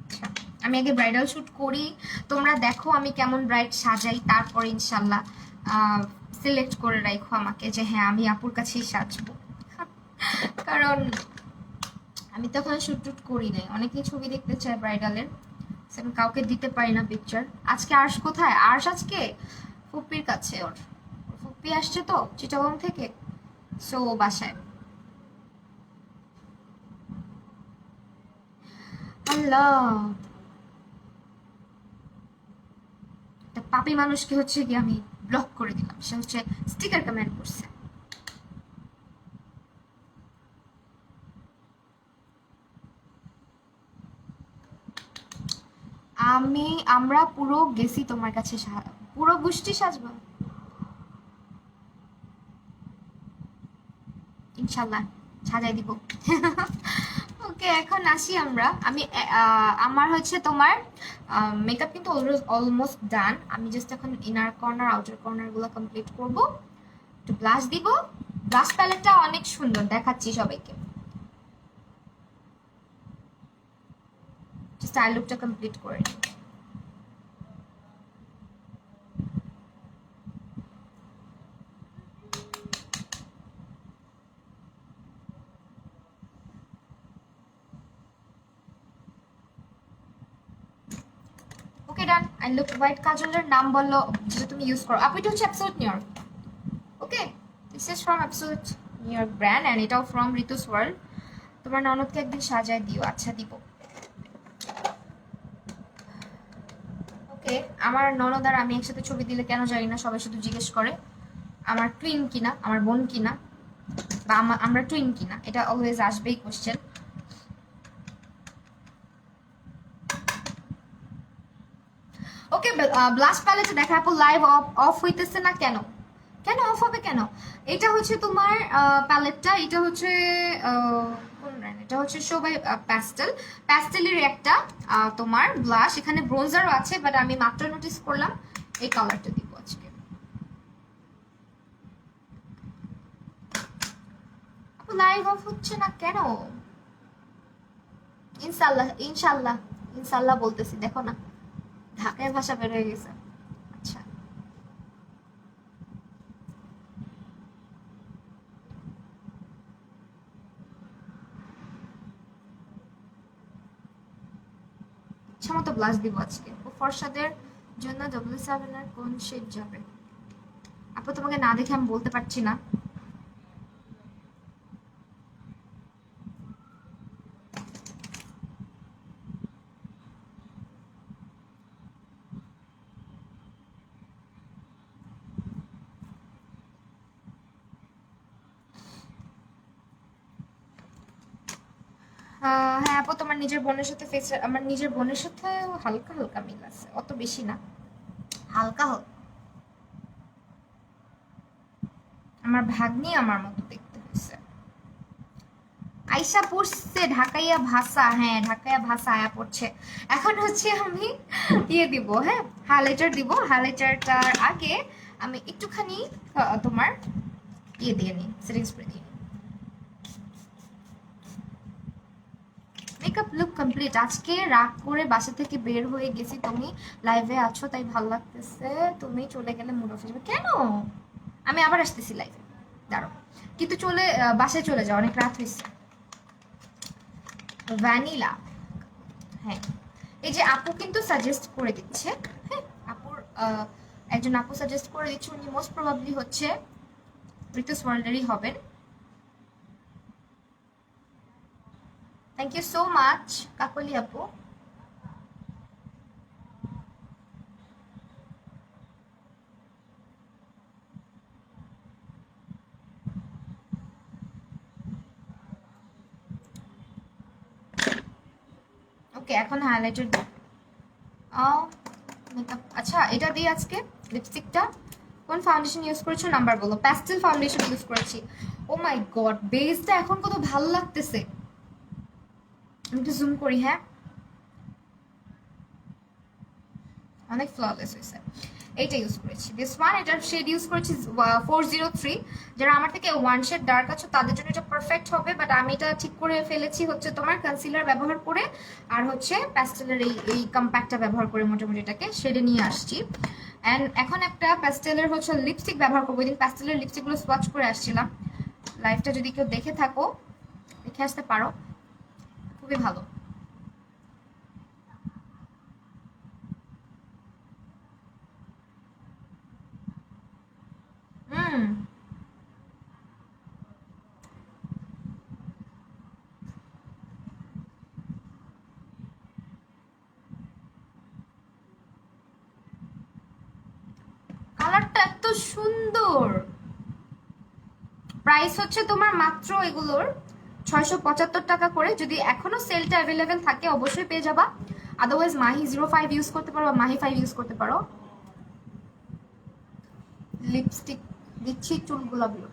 আচ্ছা, আমি আগে ব্রাইডাল শুট করি, তোমরা দেখো আমি কেমন ব্রাইড সাজাই, তারপর ইনশাল্লাহ সিলেক্ট করে রাখো আমাকে যে হ্যাঁ আমি আপুর কাছেই সাজবো। কারণ আমি তো এখন শুট টুট করি নাই, অনেকেই ছবি দেখতে চায় ব্রাইডালের, আমি কাউকে দিতে পারি না পিকচার। আজকে আর্শ কোথায়? আর্শ আজকে ফুপ্পির কাছে, ওর ফুপ্পি আসছে তো চিটাগং থেকে, সো বাসায়। আল্লাহ, একটা পাপি মানুষকে হচ্ছে কি আমি ব্লক করে দিলাম, সে হচ্ছে স্টিকার কমেন্ট করছে। আমরা পুরো গেছি তোমার কাছে, পুরো গোষ্ঠী সাজবা ইনশাল্লাহ, সাজাই দিব। ওকে, এখন আসি আমরা। আমার হচ্ছে তোমার মেকআপ কিন্তু অলমোস্ট ডান, আমি জাস্ট এখন ইনার কর্নার আউটার কর্নার গুলো কমপ্লিট করব, একটু ব্লাশ দিব। ব্লাশ প্যালেটটা অনেক সুন্দর, দেখাচ্ছি সবাইকে। জাস্ট আই লুকটা কমপ্লিট করে নিই। ওকে ডান। আই লুক হোয়াইট কাজলের নাম বললো যেটা তুমি ইউজ করো আপু, এটা হচ্ছে Absolute New York. Okay, this is from Absolute New York brand, and এটাও ফ্রম ঋতুস ওয়ার্ল্ড। তোমার ননদকে একদিন সাজায় দিও। আচ্ছা দিব। ওকে, আমার ননদ আর আমি একসাথে ছবি দিলে কেন জানি না সবাই শুধু জিজ্ঞেস করে আমার টুইন কিনা, আমার বোন কিনা, বা আমরা টুইন কিনা, এটা অলওয়েজ আসবেই কোশ্চেন। ওকে, ব্লাশ প্যালেটে দেখা আপু লাইভ অফ হইতেছে না কেন? কেন অফ হবে কেন? এটা হচ্ছে তোমার প্যালেটটা, এটা হচ্ছে কোন ব্র্যান্ড? এটা হচ্ছে সবাই প্যাস্টেল, প্যাস্টেলের একটা তোমার ব্লাশ, এখানে ব্রোঞ্জারও আছে, বাট আমি মাত্র নোটিস করলাম এই কালারটা দিব আজকে। আপু লাইভ অফ হচ্ছে না কেন? ইনশাল্লাহ ইনশাল্লাহ ইনশাল্লাহ বলতেছি, দেখো না ঢাকায় ভাষা বের হয়ে গেছে। ইচ্ছা মতো ব্লাশ দিব আজকে। ফর্সাদের জন্য W7 এর কোন শেড যাবে? আপু তোমাকে না দেখে আমি বলতে পারছি না। হ্যাঁ আপু, তোমার নিজের বোনের সাথে ফেস, আমার নিজের বোনের সাথে হালকা হালকা মিল আছে, অত বেশি না, হালকা হালকা। আমার ভাগ্নি আমার মতো দেখতে হয়েছে। আইসা পড়ছে ঢাকাইয়া ভাষা, হ্যাঁ ঢাকাইয়া ভাষা আয়া পড়ছে। এখন হচ্ছে আমি দিব, হ্যাঁ হাইলাইটার দিব। হাইলাইটারটার আগে আমি একটুখানি তোমার দিয়ে নিই, সেটিং স্প্রে দিয়ে নিই। Makeup look complete. আজকে রাগ করে বাসা থেকে বের হয়ে গেছি, তুমি লাইভে আছো তাই ভালো লাগতেছে, তুমি চলে গেলে মুড অফ যাবে। কেন? আমি আবার আসতেছি লাইভে, দাঁড়ো। কিন্তু বাসায় চলে যাও, অনেক রাত হয়েছে। ভ্যানিলা, হ্যাঁ এই যে আপু কিন্তু সাজেস্ট করে দিচ্ছে, হ্যাঁ আপুর একজন আপু সাজেস্ট করে দিচ্ছে, উনি মোস্ট প্রবাবলি হচ্ছে ঋতুস ওয়ার্ল্ডেরই হবেন। থ্যাংক ইউ সো মাচ কাকলি আপু। ওকে এখন হাইলাইটার দিই। মেকআপ, আচ্ছা এটা দিই আজকে লিপস্টিকটা। কোন ফাউন্ডেশন ইউজ করেছো নাম্বার বলো। প্যাস্টেল ফাউন্ডেশন ইউজ করেছি। ও মাই গড, বেসটা এখন কত ভালো লাগতেছে। আমি একটু জুম করি, হ্যাঁ অনেক ফ্ললেস হয়েছে। এইটা ইউজ করেছি, দিস ওয়ান, এটার শেড ইউজ করেছি 403। যারা আমার থেকে ওয়ান শেড ডার্ক আছো তাদের জন্য এটা পারফেক্ট হবে, বাট আমি এটা ঠিক করে ফেলেছি হচ্ছে তোমার কনসিলার ব্যবহার করে আর হচ্ছে প্যাস্টেলের এই কম্প্যাক্টটা ব্যবহার করে মোটামুটি এটাকে শেডে নিয়ে আসছি। অ্যান্ড এখন একটা প্যাস্টেলের হচ্ছে লিপস্টিক ব্যবহার করবো। ওইদিন প্যাস্টেলের লিপস্টিকগুলো সোয়াচ করে আসছিলাম, লাইভটা যদি কেউ দেখে থাকো দেখে আসতে পারো, খুবই ভালো। হুম, কালারটা এত সুন্দর। প্রাইস হচ্ছে তোমার মাত্র এগুলোর 675 টাকা করে। যদি এখনো সেলটা অ্যাভেলেবেল থাকে অবশ্যই পেয়ে যাবা, আদারওয়াইজ মাহি 05 ইউজ করতে পারো, মাহি 5 ইউজ করতে পারো। লিপস্টিক দিচ্ছি চুলগুলো গুলো।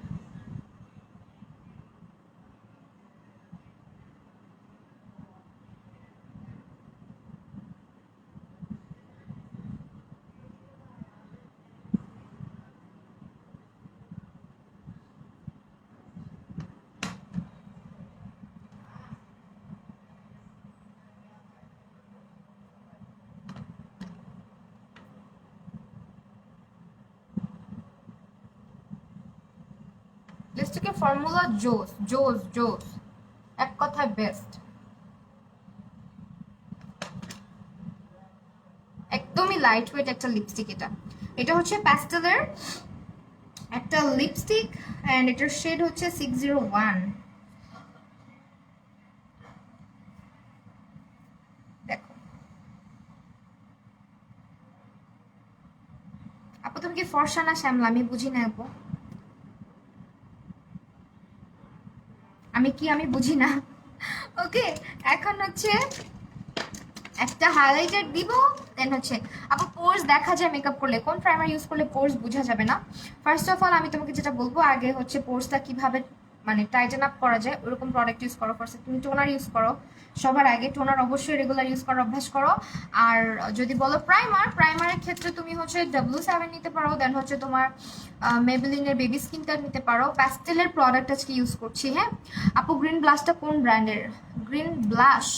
লিপস্টিকের ফর্মুলা জোস জোস জোস, এক কথায় বেস্ট। একদমই লাইট ওয়েট একটা লিপস্টিক এটা। এটা হচ্ছে প্যাস্টেলের একটা লিপস্টিক অ্যান্ড এটার শেড হচ্ছে 601। দেখো আপু তুমি কি ফর্সা না শ্যামলা আমি বুঝি না আপু, আমি বুঝি না। ওকে এখন হচ্ছে একটা হাইলাইটার দিব, দেন হচ্ছে আপু পোর্স দেখা যায় মেকআপ করলে, কোন প্রাইমার ইউজ করলে পোর্স বোঝা যাবে না। ফার্স্ট অফ অল আমি তোমাকে যেটা বলবো, আগে হচ্ছে পোর্সটা কিভাবে মানে টাইটেন আপ করা যায় ওরকম প্রোডাক্ট ইউজ করো। ফার্স্টে তুমি টোনার ইউজ করো, সবার আগে টোনার অবশ্যই রেগুলার ইউজ করার অভ্যাস করো। আর যদি বলো প্রাইমারের ক্ষেত্রে তুমি হচ্ছে W7 নিতে পারো, দেন হচ্ছে তোমার মেবেলিনের বেবি স্কিনটা নিতে পারো। প্যাস্টেলের প্রোডাক্ট আজকে ইউজ করছি, হ্যাঁ আপু গ্রিন ব্লাশটা কোন ব্র্যান্ডের? গ্রিন ব্লাশ,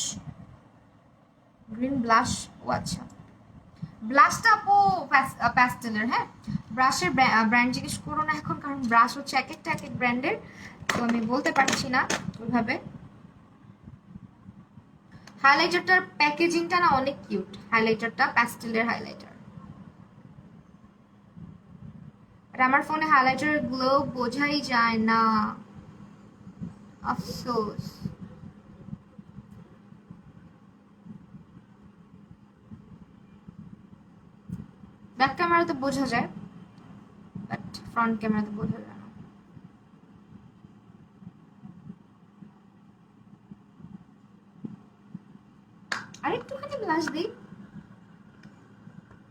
গ্রিন ব্লাশ, ও আচ্ছা ব্লাশটা আপু প্যাস্টেলের, হ্যাঁ ব্রাশের ব্র্যান্ড জিজ্ঞেস করো না এখন, কারণ ব্রাশ হচ্ছে এক একটা এক এক ব্র্যান্ডের, তো আমি বলতে পারছি না ওইভাবে। হাইলাইটারটার প্যাকেজিংটা না অনেক কিউট, হাইলাইটারটা প্যাস্টেলের হাইলাইটার। আর আমার ফোনে হাইলাইটার গ্লো বোঝাই যায় না, আফসোস। ব্যাক ক্যামেরাতে বোঝা যায়, বাট ফ্রন্ট ক্যামেরাতে বোঝা যায় না। আরেকটুখানি ব্লাশ দিই।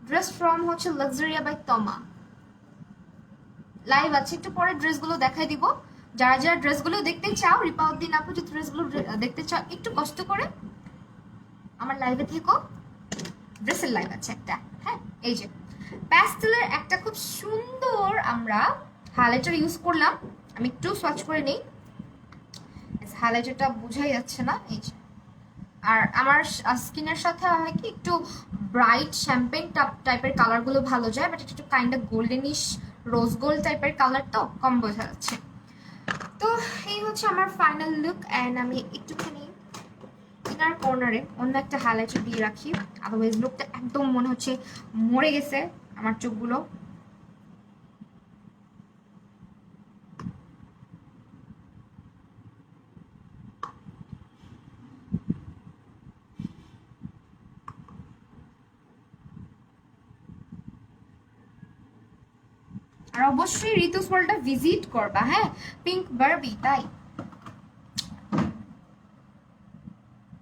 ড্রেস ফ্রম হচ্ছে লাক্সারিয়া বাই তমা। লাইভ আছে, একটু পরে ড্রেসগুলো দেখাই দিব। যারা যারা ড্রেসগুলো দেখতে চাও, রিপাউদ্দিন আপু যদি ড্রেসগুলো দেখতে চাও একটু কষ্ট করে আমার লাইভে থেকো। ড্রেসের লাইভ আছে একটা, হ্যাঁ। এই যে প্যাস্টেলের একটা খুব সুন্দর আমরা হাইলাইটার ইউজ করলাম। আমি একটু সোয়াচ করে নেই, হাইলাইটারটা বোঝাই যাচ্ছে না। এই যে, আর আমার স্কিনের সাথে হয় কি একটু ব্রাইট শ্যাম্পেন টাইপের কালারগুলো ভালো যায়, বাট একটু kind of goldenish rose gold টাইপের কালার, তো কম বোঝা যাচ্ছে। তো এই হচ্ছে আমার ফাইনাল লুক। অ্যান্ড আমি একটুখানি ইনার কর্নারে অন্য একটা হাইলাইটার দিয়ে রাখি, আদারওয়াইজ লুকটা একদম মনে হচ্ছে মরে গেছে আমার চোখগুলো। আর অবশ্যই ঋতুস ওয়ার্ল্ডটা ভিজিট করবা, হ্যাঁ। পিঙ্ক বারবি, তাই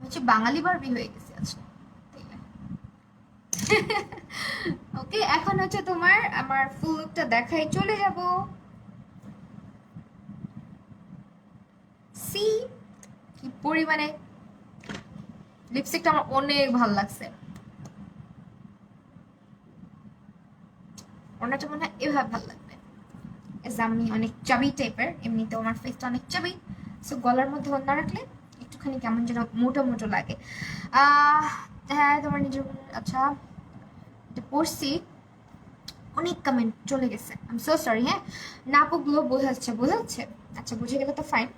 হচ্ছে বাঙালি বারবি হয়ে গেছে আজকে। ওকে, এখন হচ্ছে তোমার আমার ফুল লুকটা দেখাই, চলে যাব। সি কি পরিমাণে লিপস্টিকটা আমার অনেক ভালো লাগছে। ওনাটা মনে হয় এভাবে ভালো লাগবে, আমি অনেক চাবি টাইপের, এমনিতেও আমার ফেসটা অনেক চাবি, সো গলার মধ্যে ওড়না রাখলে একটুখানি কেমন যেন মোটো মোটো লাগে। হ্যাঁ তোমার নিজের, আচ্ছা এটা পড়ছি, অনেক কমেন্ট চলে গেছে, আই এম সো সরি। হ্যাঁ নাপুগুলো বোঝাচ্ছে, আচ্ছা বুঝে গেলে তো ফাইন।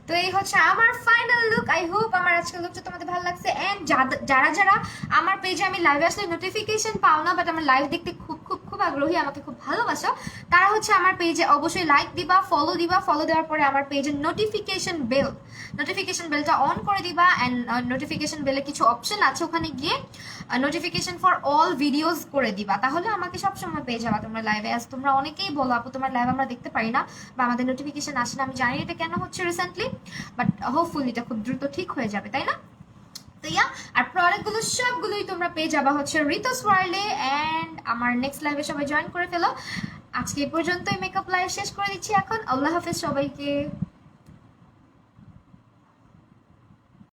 তো এই হচ্ছে আমার ফাইনাল লুক। আই হোপ আমার আজকের লুকটা তোমাদের ভালো লাগছে। এন্ড যারা যারা আমার পেজে আমি লাইভে আসলে নোটিফিকেশন পাও না, বাট আমার লাইভ দেখতে খুব খুব খুব আগ্রহী, আমাকে খুব ভালোবাসো, তারা হচ্ছে আমার পেজে অবশ্যই লাইক দিবা, ফলো দিবা। ফলো দেওয়ার পরে আমার পেজের নোটিফিকেশন বেলটা অন করে দিবা। অ্যান্ড নোটিফিকেশন বেলে কিছু অপশন আছে, ওখানে গিয়ে নোটিফিকেশন ফর অল ভিডিওস করে দিবা, তাহলে আমাকে সবসময় পেয়ে যাবা তোমরা লাইভে। আজ তোমরা অনেকেই বলো আপু তোমার লাইভ আমরা দেখতে পারি না বা আমাদের নোটিফিকেশন আসে না, আমি জানি এটা কেন হচ্ছে রিসেন্টলি, বাট হোপফুলি এটা খুব দ্রুত ঠিক হয়ে যাবে, তাই না? তো ইয়া, আর প্রোডাক্টগুলো সবগুলোই তোমরা পেয়ে যাবা হচ্ছে ঋতুস ওয়ার্ল্ডে। অ্যান্ড আমার নেক্সট লাইভে সবাই জয়েন করে ফেলো। আজকে এই পর্যন্তই মেকআপ লাইভ শেষ করে দিচ্ছি এখন। আল্লাহ হাফেজ সবাইকে।